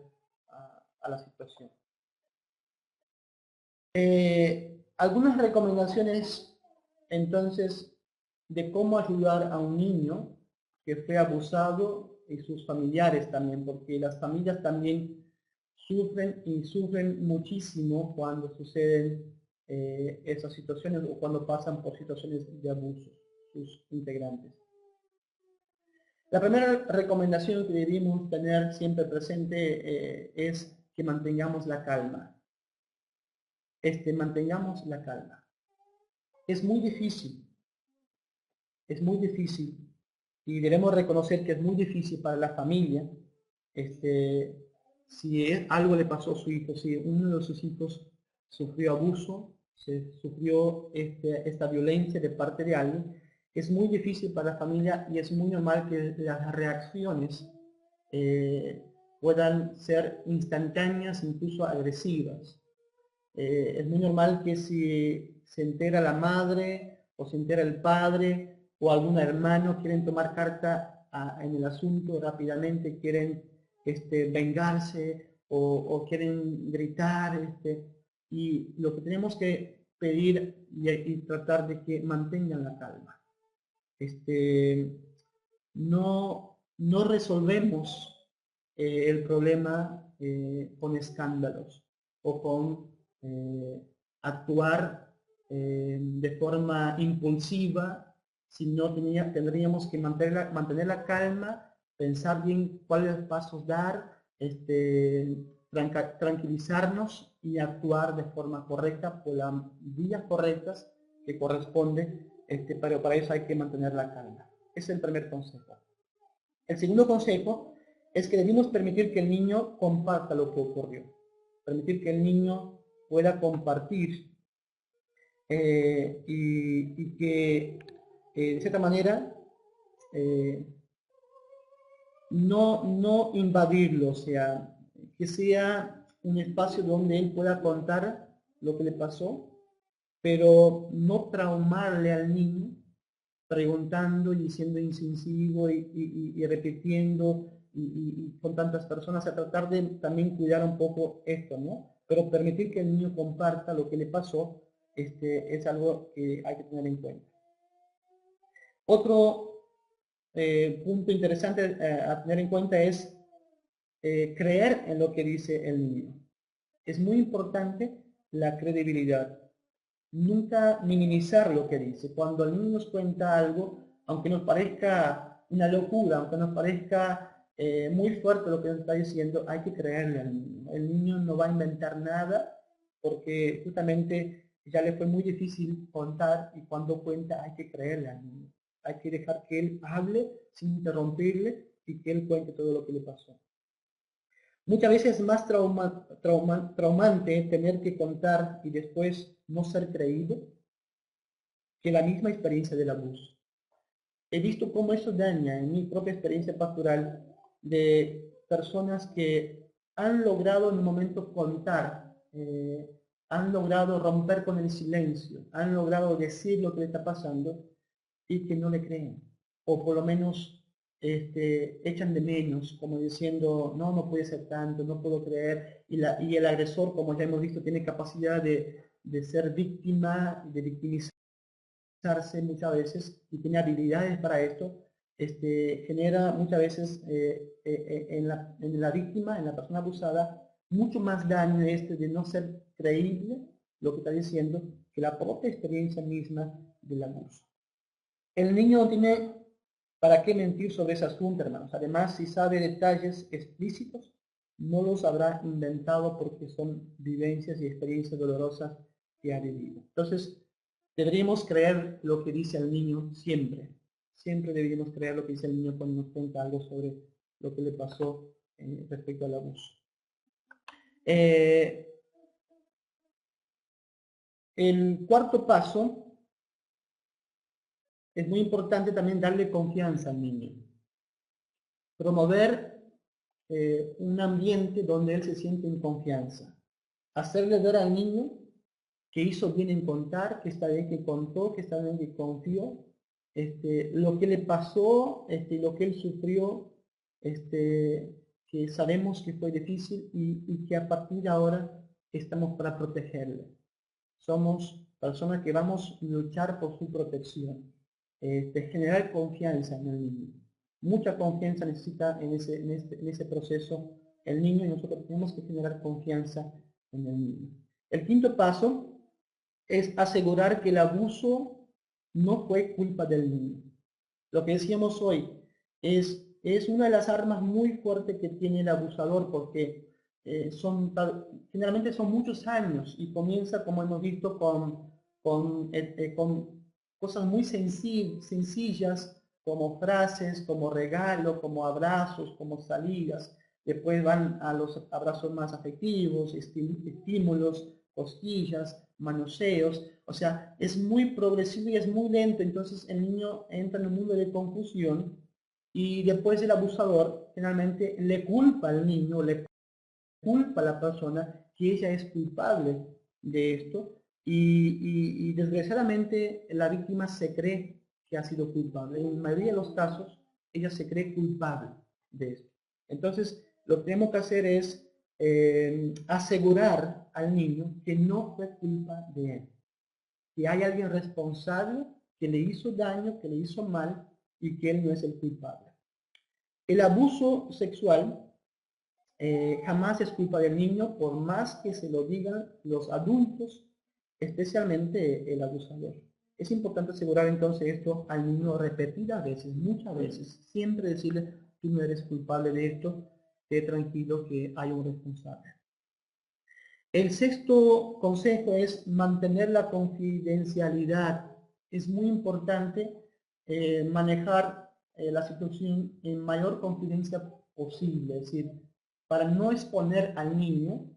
a la situación. Algunas recomendaciones entonces de cómo ayudar a un niño que fue abusado y sus familiares también, porque las familias también sufren y sufren muchísimo cuando suceden esas situaciones o cuando pasan por situaciones de abuso sus integrantes. La primera recomendación que debemos tener siempre presente es que mantengamos la calma. Mantengamos la calma. Es muy difícil y debemos reconocer que es muy difícil para la familia si algo le pasó a su hijo, si uno de sus hijos sufrió abuso, sufrió esta violencia de parte de alguien, es muy difícil para la familia y es muy normal que las reacciones puedan ser instantáneas, incluso agresivas. Es muy normal que si se entera la madre o se entera el padre o algún hermano quieren tomar carta en el asunto rápidamente, quieren vengarse o quieren gritar. Y lo que tenemos que pedir y tratar de que mantengan la calma. No resolvemos el problema con escándalos o con actuar de forma impulsiva, sino tendríamos que mantener la calma, pensar bien cuáles pasos dar, tranquilizarnos y actuar de forma correcta por las vías correctas que corresponde, pero para eso hay que mantener la calma. Ese es el primer consejo. El segundo consejo es que debemos permitir que el niño comparta lo que ocurrió. Permitir que el niño pueda compartir y que de cierta manera no invadirlo, o sea, que sea un espacio donde él pueda contar lo que le pasó, pero no traumarle al niño preguntando y siendo incisivo y repitiendo y con tantas personas, a tratar de también cuidar un poco esto, ¿no? Pero permitir que el niño comparta lo que le pasó es algo que hay que tener en cuenta. Otro punto interesante a tener en cuenta es creer en lo que dice el niño. Es muy importante la credibilidad. Nunca minimizar lo que dice. Cuando el niño nos cuenta algo, aunque nos parezca una locura, aunque nos parezca muy fuerte lo que nos está diciendo, hay que creerle al niño. El niño no va a inventar nada porque justamente ya le fue muy difícil contar y cuando cuenta hay que creerle al niño. Hay que dejar que él hable sin interrumpirle y que él cuente todo lo que le pasó. Muchas veces es más traumante tener que contar y después no ser creído que la misma experiencia del abuso. He visto cómo eso daña en mi propia experiencia pastoral de personas que han logrado en un momento contar, han logrado romper con el silencio, han logrado decir lo que le está pasando y que no le creen, o por lo menos echan de menos, como diciendo, no puede ser tanto, no puedo creer, y el agresor, como ya hemos visto, tiene capacidad de ser víctima, de victimizarse muchas veces, y tiene habilidades para esto, genera muchas veces en la víctima, en la persona abusada, mucho más daño de no ser creíble lo que está diciendo que la propia experiencia misma del abuso. El niño no tiene para qué mentir sobre ese asunto, hermanos. Además, si sabe detalles explícitos, no los habrá inventado porque son vivencias y experiencias dolorosas que ha vivido. Entonces, deberíamos creer lo que dice el niño siempre. Siempre deberíamos creer lo que dice el niño cuando nos cuenta algo sobre lo que le pasó respecto al abuso. El cuarto paso, es muy importante también darle confianza al niño. Promover un ambiente donde él se siente en confianza. Hacerle ver al niño que hizo bien en contar, que está bien que contó, que está bien que confió, lo que le pasó, lo que él sufrió, que sabemos que fue difícil y que a partir de ahora estamos para protegerle. Somos personas que vamos a luchar por su protección. generar confianza en el niño. Mucha confianza necesita en ese proceso el niño, y nosotros tenemos que generar confianza en el niño. El quinto paso es asegurar que el abuso no fue culpa del niño. Lo que decíamos hoy es una de las armas muy fuertes que tiene el abusador, porque generalmente son muchos años y comienza, como hemos visto, con cosas muy sencillas, como frases, como regalo, como abrazos, como salidas. Después van a los abrazos más afectivos, estímulos, cosquillas, manoseos. O sea, es muy progresivo y es muy lento. Entonces el niño entra en un mundo de confusión, y después el abusador generalmente le culpa al niño, le culpa a la persona que ella es culpable de esto, y desgraciadamente la víctima se cree que ha sido culpable. En la mayoría de los casos ella se cree culpable de esto. Entonces lo que tenemos que hacer es asegurar al niño que no fue culpa de él, que hay alguien responsable que le hizo daño, que le hizo mal, y que él no es el culpable. El abuso sexual jamás es culpa del niño, por más que se lo digan los adultos, especialmente el abusador. Es importante asegurar entonces esto al niño repetidas veces, muchas veces, siempre decirle: tú no eres culpable de esto, esté tranquilo que hay un responsable. El sexto consejo es mantener la confidencialidad. Es muy importante manejar la situación en mayor confidencia posible, es decir, para no exponer al niño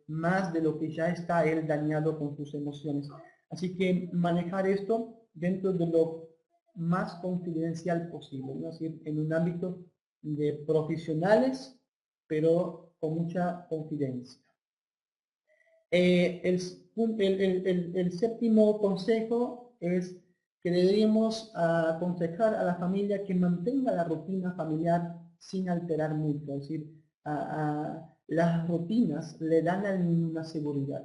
más de lo que ya está él dañado con sus emociones. Así que manejar esto dentro de lo más confidencial posible, ¿no? Es decir, en un ámbito de profesionales, pero con mucha confidencia. El séptimo consejo es que deberíamos aconsejar a la familia que mantenga la rutina familiar sin alterar mucho. Es decir, las rutinas le dan al niño una seguridad.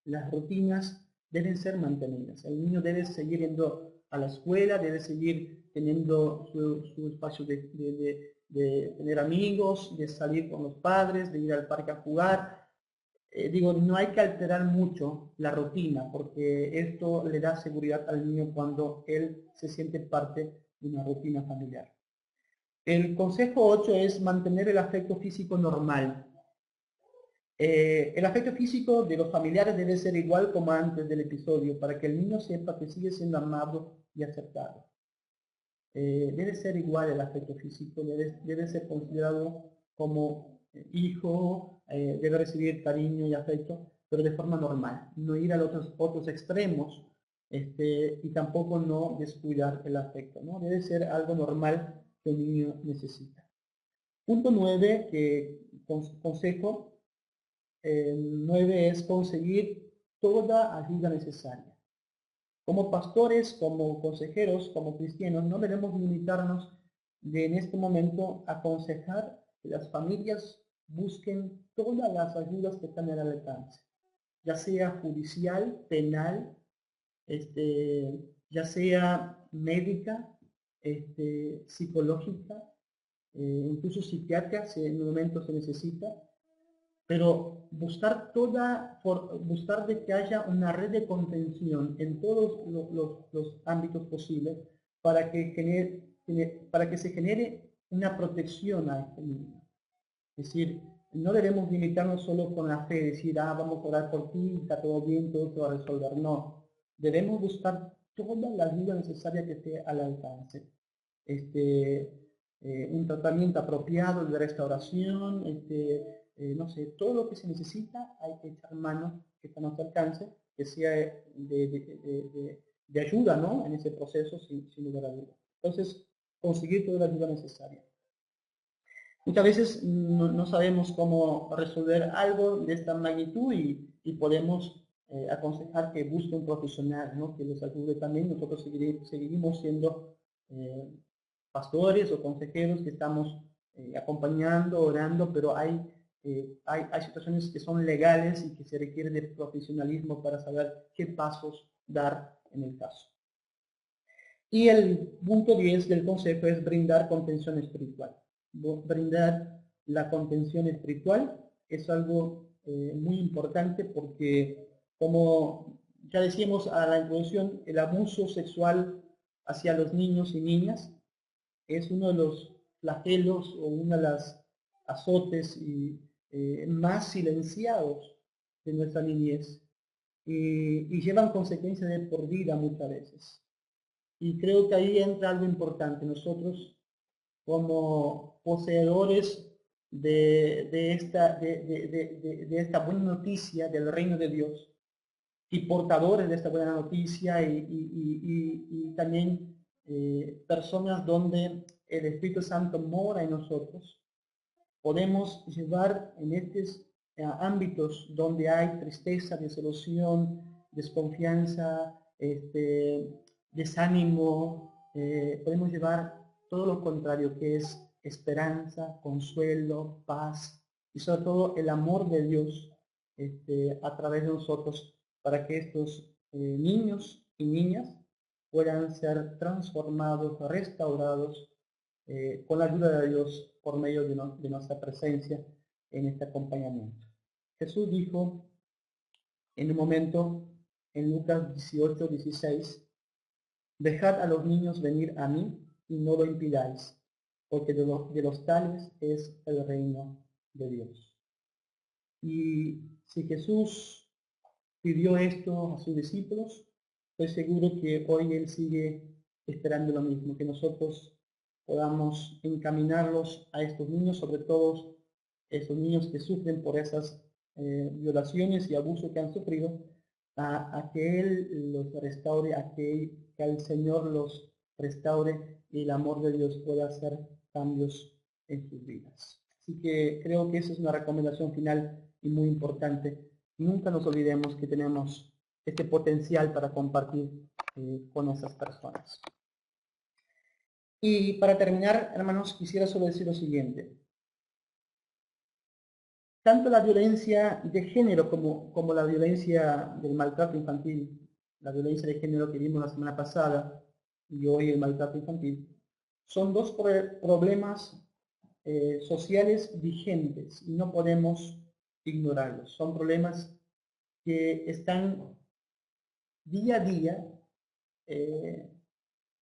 Las rutinas deben ser mantenidas. El niño debe seguir yendo a la escuela, debe seguir teniendo su espacio de tener amigos, de salir con los padres, de ir al parque a jugar. No hay que alterar mucho la rutina, porque esto le da seguridad al niño cuando él se siente parte de una rutina familiar. El consejo 8 es mantener el afecto físico normal. El afecto físico de los familiares debe ser igual como antes del episodio, para que el niño sepa que sigue siendo amado y aceptado. Debe ser igual el afecto físico, debe ser considerado como hijo, debe recibir cariño y afecto, pero de forma normal, no ir a los otros extremos, y tampoco no descuidar el afecto, ¿no? Debe ser algo normal que el niño necesita. Punto 9, consejo 9 es conseguir toda ayuda necesaria. Como pastores, como consejeros, como cristianos, no debemos limitarnos en este momento a aconsejar que las familias busquen todas las ayudas que están al alcance, ya sea judicial, penal, ya sea médica, psicológica, incluso psiquiátrica, si en un momento se necesita, pero buscar de que haya una red de contención en todos los ámbitos posibles para que se genere una protección a este niño. Es decir, no debemos limitarnos solo con la fe, decir, vamos a orar por ti, está todo bien, todo se va a resolver. No, debemos buscar toda la ayuda necesaria que esté al alcance. Un tratamiento apropiado de restauración, no sé, todo lo que se necesita hay que echar mano, que está a nuestro alcance, que sea de ayuda, ¿no? En ese proceso, sin lugar a duda. Entonces, conseguir toda la ayuda necesaria. Muchas veces no sabemos cómo resolver algo de esta magnitud, y podemos aconsejar que busque un profesional, ¿no? Que les ayude también. Nosotros seguiremos siendo pastores o consejeros que estamos acompañando, orando, pero hay situaciones que son legales y que se requiere de profesionalismo para saber qué pasos dar en el caso. Y el punto 10 del consejo es brindar contención espiritual. Brindar la contención espiritual es algo muy importante porque, como ya decíamos a la introducción, el abuso sexual hacia los niños y niñas es uno de los flagelos o una de las azotes más silenciados de nuestra niñez y llevan consecuencias de por vida muchas veces. Y creo que ahí entra algo importante. Nosotros, como poseedores de esta buena noticia del reino de Dios y portadores de esta buena noticia y también personas donde el Espíritu Santo mora en nosotros, podemos llevar en estos ámbitos donde hay tristeza, desolación, desconfianza, desánimo, podemos llevar todo lo contrario, que es esperanza, consuelo, paz y sobre todo el amor de Dios a través de nosotros para que estos niños y niñas puedan ser transformados, restaurados con la ayuda de Dios por medio de nuestra presencia en este acompañamiento. Jesús dijo en un momento en Lucas 18:16, dejad a los niños venir a mí y no lo impidáis, porque de los tales es el reino de Dios. Y si Jesús pidió esto a sus discípulos, estoy seguro que hoy Él sigue esperando lo mismo, que nosotros podamos encaminarlos a estos niños, sobre todo estos niños que sufren por esas violaciones y abusos que han sufrido, a que Él los restaure, que el Señor los restaure y el amor de Dios pueda hacer cambios en sus vidas. Así que creo que esa es una recomendación final y muy importante. Nunca nos olvidemos que tenemos este potencial para compartir con esas personas. Y para terminar, hermanos, quisiera solo decir lo siguiente. Tanto la violencia de género como la violencia del maltrato infantil, la violencia de género que vimos la semana pasada y hoy el maltrato infantil, son dos problemas sociales vigentes y no podemos ignorarlos. Son problemas que están día a día,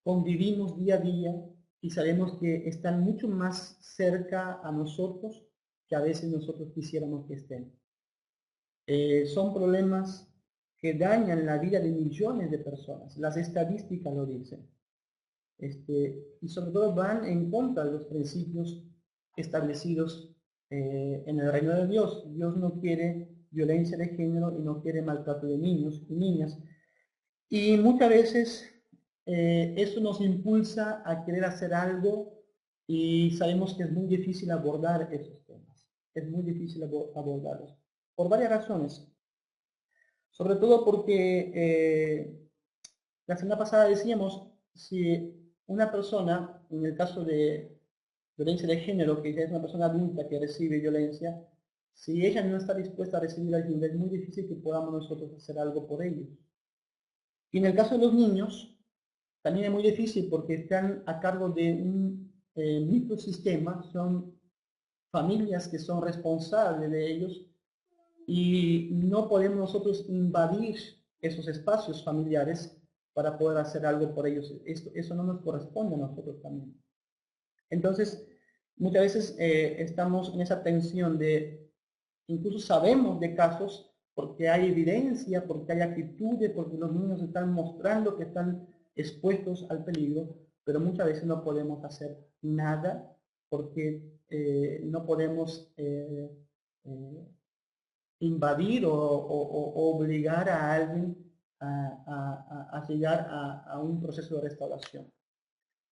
convivimos día a día y sabemos que están mucho más cerca a nosotros que a veces nosotros quisiéramos que estén. Son problemas que dañan la vida de millones de personas. Las estadísticas lo dicen. Y sobre todo van en contra de los principios establecidos en el reino de Dios. Dios no quiere violencia de género y no quiere maltrato de niños y niñas. Y muchas veces eso nos impulsa a querer hacer algo y sabemos que es muy difícil abordar esos temas. Es muy difícil abordarlos. Por varias razones. Sobre todo porque la semana pasada decíamos, si una persona, en el caso de violencia de género, que ya es una persona adulta que recibe violencia, si ella no está dispuesta a recibir ayuda, es muy difícil que podamos nosotros hacer algo por ellos. Y en el caso de los niños, también es muy difícil porque están a cargo de un microsistema, son familias que son responsables de ellos y no podemos nosotros invadir esos espacios familiares para poder hacer algo por ellos. Eso no nos corresponde a nosotros también. Entonces, muchas veces estamos en esa tensión de, incluso sabemos de casos porque hay evidencia, porque hay actitudes, porque los niños están mostrando que están expuestos al peligro, pero muchas veces no podemos hacer nada porque no podemos invadir o obligar a alguien a llegar a un proceso de restauración.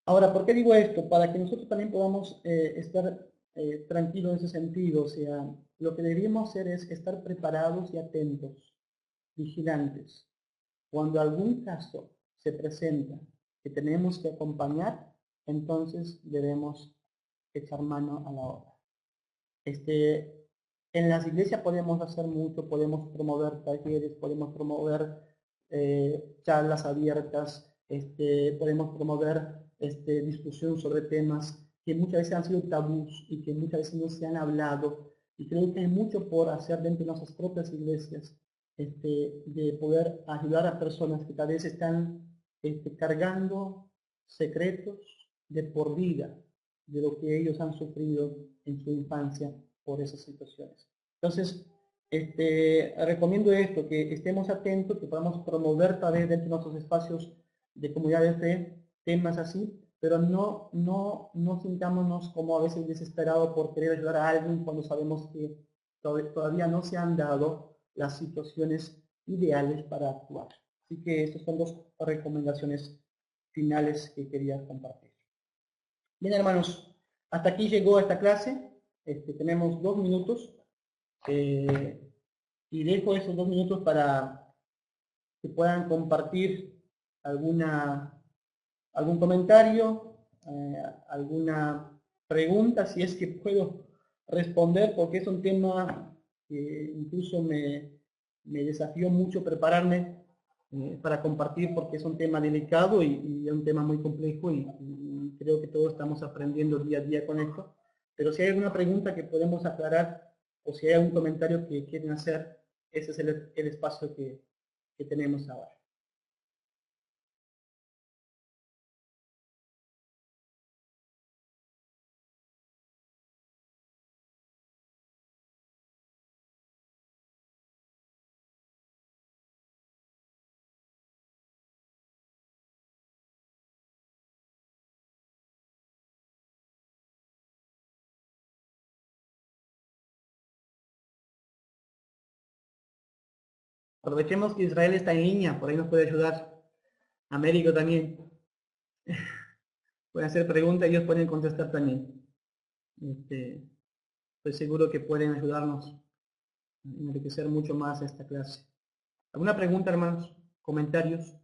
Ahora, ¿por qué digo esto? Para que nosotros también podamos estar tranquilos en ese sentido. O sea, lo que deberíamos hacer es estar preparados y atentos, vigilantes. Cuando algún caso se presenta que tenemos que acompañar, entonces debemos echar mano a la obra. En las iglesias podemos hacer mucho, podemos promover talleres, podemos promover charlas abiertas, podemos promover discusión sobre temas que muchas veces han sido tabús y que muchas veces no se han hablado. Y creo que hay mucho por hacer dentro de nuestras propias iglesias, de poder ayudar a personas que tal vez están cargando secretos de por vida, de lo que ellos han sufrido en su infancia por esas situaciones. Entonces, recomiendo esto, que estemos atentos, que podamos promover tal vez dentro de nuestros espacios de comunidad de fe temas así, pero no sintámonos como a veces desesperados por querer ayudar a alguien cuando sabemos que todavía no se han dado las situaciones ideales para actuar. Así que estas son dos recomendaciones finales que quería compartir. Bien, hermanos, hasta aquí llegó esta clase. Tenemos 2 minutos y dejo esos 2 minutos para que puedan compartir algún comentario, alguna pregunta, si es que puedo responder, porque es un tema que incluso me desafió mucho prepararme para compartir, porque es un tema delicado y es un tema muy complejo y creo que todos estamos aprendiendo día a día con esto. Pero si hay alguna pregunta que podemos aclarar o si hay algún comentario que quieren hacer, ese es el espacio que tenemos ahora. Aprovechemos que Israel está en línea, por ahí nos puede ayudar. Américo también. Pueden hacer preguntas y ellos pueden contestar también. Estoy seguro que pueden ayudarnos a enriquecer mucho más esta clase. ¿Alguna pregunta, hermanos? ¿Comentarios?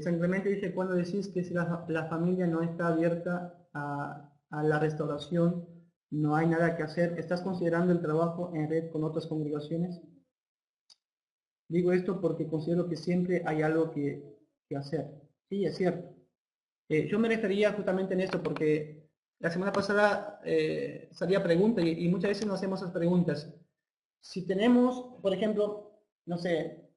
Simplemente dice, cuando decís que si la familia no está abierta a la restauración, no hay nada que hacer, ¿estás considerando el trabajo en red con otras congregaciones? Digo esto porque considero que siempre hay algo que hacer. Sí, es cierto. Yo me refería justamente en esto porque la semana pasada salía pregunta y muchas veces nos hacemos esas preguntas. Si tenemos, por ejemplo, no sé,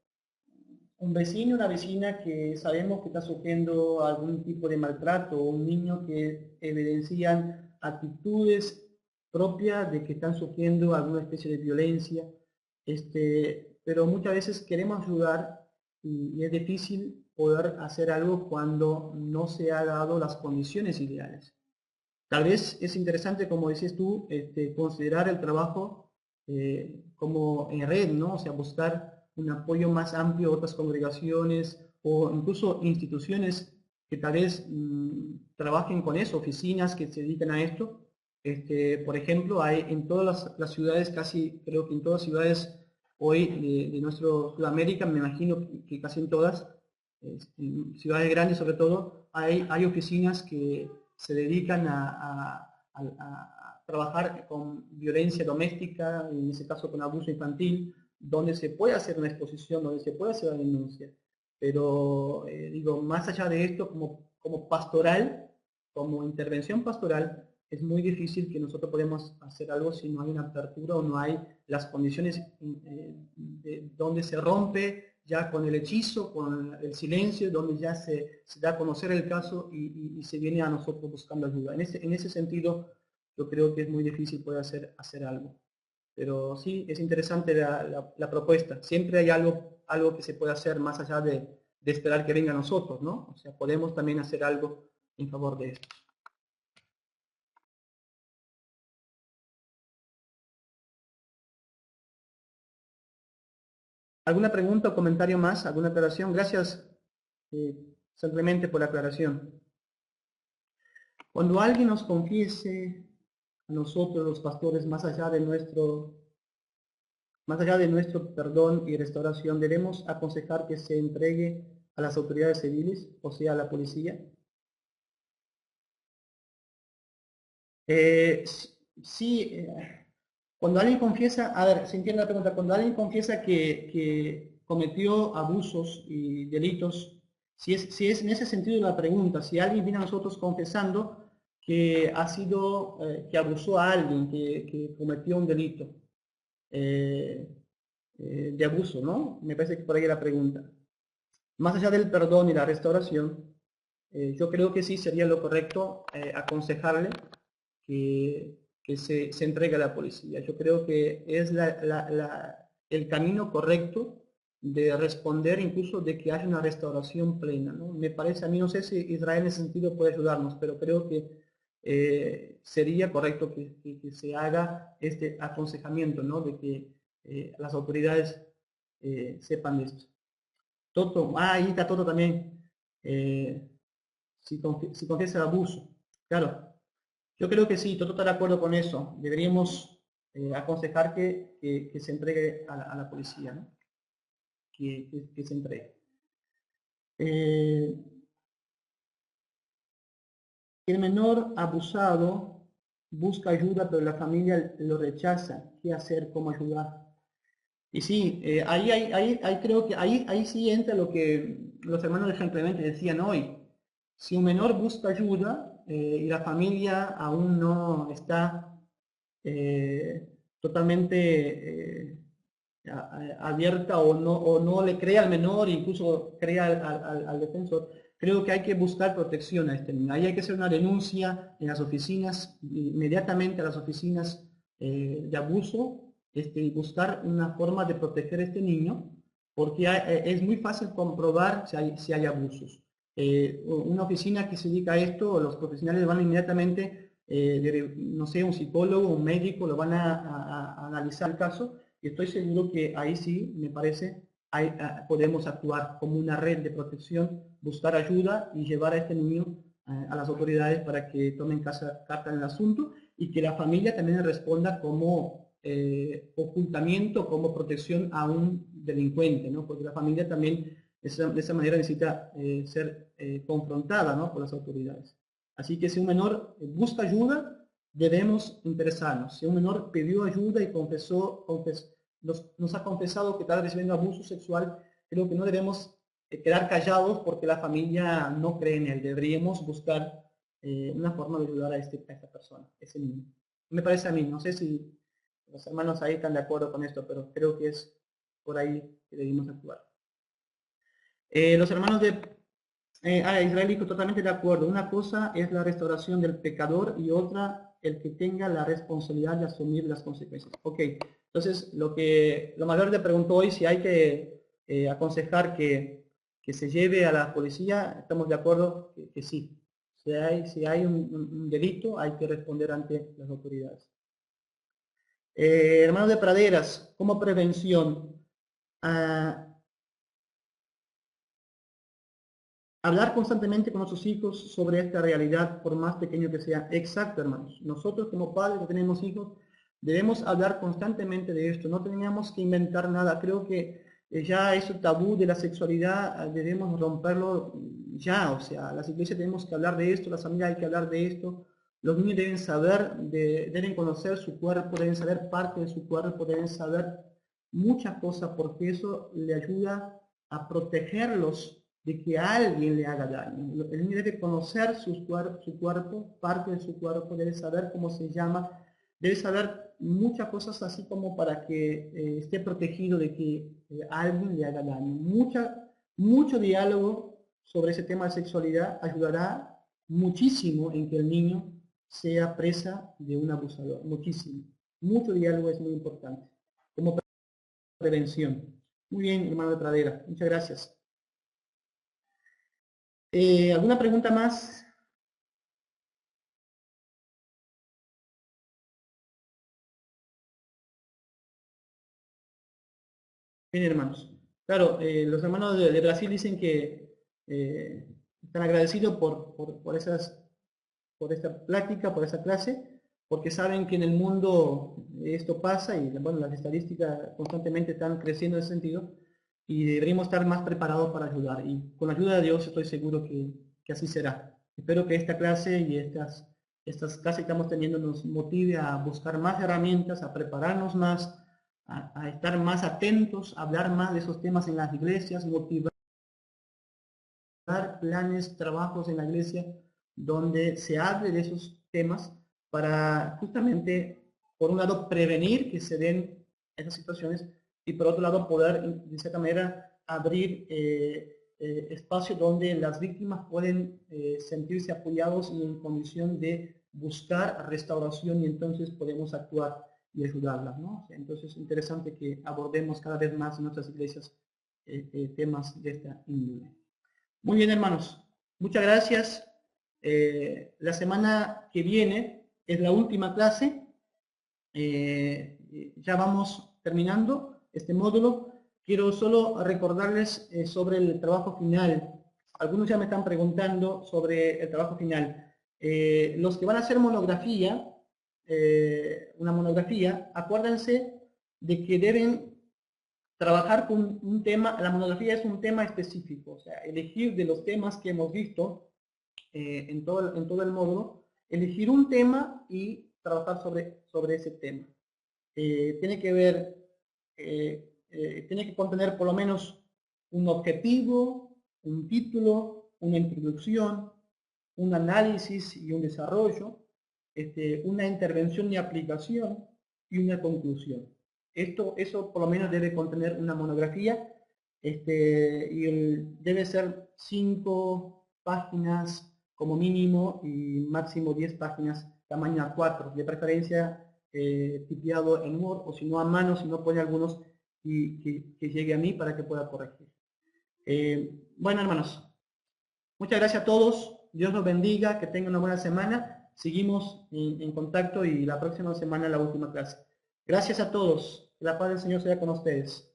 un vecino, una vecina que sabemos que está sufriendo algún tipo de maltrato o un niño que evidencian actitudes propias de que están sufriendo alguna especie de violencia, pero muchas veces queremos ayudar y es difícil poder hacer algo cuando no se ha dado las condiciones ideales. Tal vez es interesante, como dices tú, considerar el trabajo como en red, ¿no? O sea, buscar un apoyo más amplio de otras congregaciones o incluso instituciones que tal vez trabajen con eso, oficinas que se dedican a esto. Por ejemplo, hay en todas las ciudades, casi creo que en todas las ciudades hoy de nuestro Sudamérica, me imagino que casi en todas, en ciudades grandes sobre todo, hay oficinas que se dedican a trabajar con violencia doméstica, en ese caso con abuso infantil, donde se puede hacer una exposición, donde se puede hacer una denuncia. Pero digo, más allá de esto, como pastoral, como intervención pastoral, es muy difícil que nosotros podamos hacer algo si no hay una apertura o no hay las condiciones donde se rompe ya con el hechizo, con el silencio, donde ya se da a conocer el caso y se viene a nosotros buscando ayuda. En ese sentido, yo creo que es muy difícil poder hacer algo. Pero sí, es interesante la propuesta. Siempre hay algo que se puede hacer más allá de esperar que venga a nosotros, ¿no? O sea, podemos también hacer algo en favor de esto. ¿Alguna pregunta o comentario más? ¿Alguna aclaración? Gracias simplemente por la aclaración. Cuando alguien nos confiese a nosotros los pastores más allá de nuestro perdón y restauración, debemos aconsejar que se entregue a las autoridades civiles, o sea, a la policía. Sí, cuando alguien confiesa, a ver, se entiende la pregunta, cuando alguien confiesa que cometió abusos y delitos, si es en ese sentido la pregunta, si alguien viene a nosotros confesando que ha sido, que abusó a alguien, que cometió un delito eh, de abuso, ¿no? Me parece que por ahí es la pregunta. Más allá del perdón y la restauración, yo creo que sí sería lo correcto aconsejarle que se entregue a la policía. Yo creo que es el camino correcto de responder, incluso de que haya una restauración plena, ¿no? Me parece a mí, no sé si Israel en ese sentido puede ayudarnos, pero creo que sería correcto que se haga este aconsejamiento, ¿no? De que las autoridades sepan de esto. Toto, ahí está Toto también. Eh, si confiesa el abuso. Claro, yo creo que sí, Toto está de acuerdo con eso. Deberíamos aconsejar que se entregue a la policía, ¿no? Que se entregue. El menor abusado busca ayuda, pero la familia lo rechaza. ¿Qué hacer? ¿Cómo ayudar? Y sí, ahí creo que ahí sí entra lo que los hermanos de San Clemente decían hoy. Si un menor busca ayuda y la familia aún no está eh, totalmente abierta o no le cree al menor, incluso cree al defensor, creo que hay que buscar protección a este niño. Ahí hay que hacer una denuncia en las oficinas, inmediatamente a las oficinas de abuso, y buscar una forma de proteger a este niño, porque es muy fácil comprobar si hay abusos. Una oficina que se dedica a esto, los profesionales van inmediatamente, no sé, un psicólogo, un médico, lo van a analizar el caso, y estoy seguro que ahí sí, me parece, podemos actuar como una red de protección, buscar ayuda y llevar a este niño a las autoridades para que tomen carta en el asunto y que la familia también responda como ocultamiento, como protección a un delincuente, ¿no? Porque la familia también de esa manera necesita ser confrontada, ¿no? Por las autoridades. Así que si un menor busca ayuda, debemos interesarnos. Si un menor pidió ayuda y nos ha confesado que está recibiendo abuso sexual, creo que no debemos quedar callados porque la familia no cree en él. Deberíamos buscar una forma de ayudar a esta persona, ese niño. Me parece a mí, no sé si los hermanos ahí están de acuerdo con esto, pero creo que es por ahí que debemos actuar. Los hermanos de Israel dijo totalmente de acuerdo. Una cosa es la restauración del pecador y otra el que tenga la responsabilidad de asumir las consecuencias. Ok, entonces lo mayor le preguntó hoy si hay que aconsejar que se lleve a la policía. Estamos de acuerdo que sí. Si hay un delito, hay que responder ante las autoridades. Hermanos de Praderas, como prevención, hablar constantemente con nuestros hijos sobre esta realidad, por más pequeño que sea. Exacto, hermanos. Nosotros como padres que tenemos hijos, debemos hablar constantemente de esto. No teníamos que inventar nada. Creo que ya ese tabú de la sexualidad debemos romperlo ya. O sea, las iglesias tenemos que hablar de esto, las familias hay que hablar de esto. Los niños deben saber, deben conocer su cuerpo, deben saber parte de su cuerpo, deben saber muchas cosas, porque eso le ayuda a protegerlos de que alguien le haga daño. El niño debe conocer su cuerpo, parte de su cuerpo, debe saber cómo se llama, debe saber muchas cosas así como para que esté protegido de que alguien le haga daño. Mucho diálogo sobre ese tema de sexualidad ayudará muchísimo en que el niño sea presa de un abusador, muchísimo. Mucho diálogo es muy importante, como prevención. Muy bien, hermano de Pradera, muchas gracias. ¿Alguna pregunta más? Bien, hermanos. Claro, los hermanos de Brasil dicen que están agradecidos por esta plática, por esta clase, porque saben que en el mundo esto pasa y bueno, las estadísticas constantemente están creciendo en ese sentido. y deberíamos estar más preparados para ayudar. Y con la ayuda de Dios estoy seguro que así será. Espero que esta clase y estas clases que estamos teniendo nos motive a buscar más herramientas, a prepararnos más, a estar más atentos, a hablar más de esos temas en las iglesias, motivar planes, trabajos en la iglesia donde se hable de esos temas para justamente, por un lado, prevenir que se den esas situaciones y por otro lado poder, de cierta manera, abrir espacios donde las víctimas pueden sentirse apoyados y en condición de buscar restauración y entonces podemos actuar y ayudarlas, ¿no? Entonces es interesante que abordemos cada vez más en nuestras iglesias temas de esta índole. Muy bien, hermanos. Muchas gracias. La semana que viene es la última clase. Ya vamos terminando este módulo. Quiero solo recordarles sobre el trabajo final. Algunos ya me están preguntando sobre el trabajo final. Los que van a hacer monografía, una monografía, acuérdense de que deben trabajar con un tema. La monografía es un tema específico, o sea, elegir de los temas que hemos visto en todo el módulo, elegir un tema y trabajar sobre ese tema. Tiene que ver, tiene que contener por lo menos un objetivo, un título, una introducción, un análisis y un desarrollo, una intervención y aplicación y una conclusión. Eso por lo menos debe contener una monografía y debe ser 5 páginas como mínimo y máximo 10 páginas tamaño A4, de preferencia tipiado en Word o si no a mano, si no pone algunos y que llegue a mí para que pueda corregir. Bueno, hermanos, muchas gracias a todos, Dios los bendiga, que tengan una buena semana, seguimos en contacto y la próxima semana la última clase. Gracias a todos, que la paz del Señor sea con ustedes.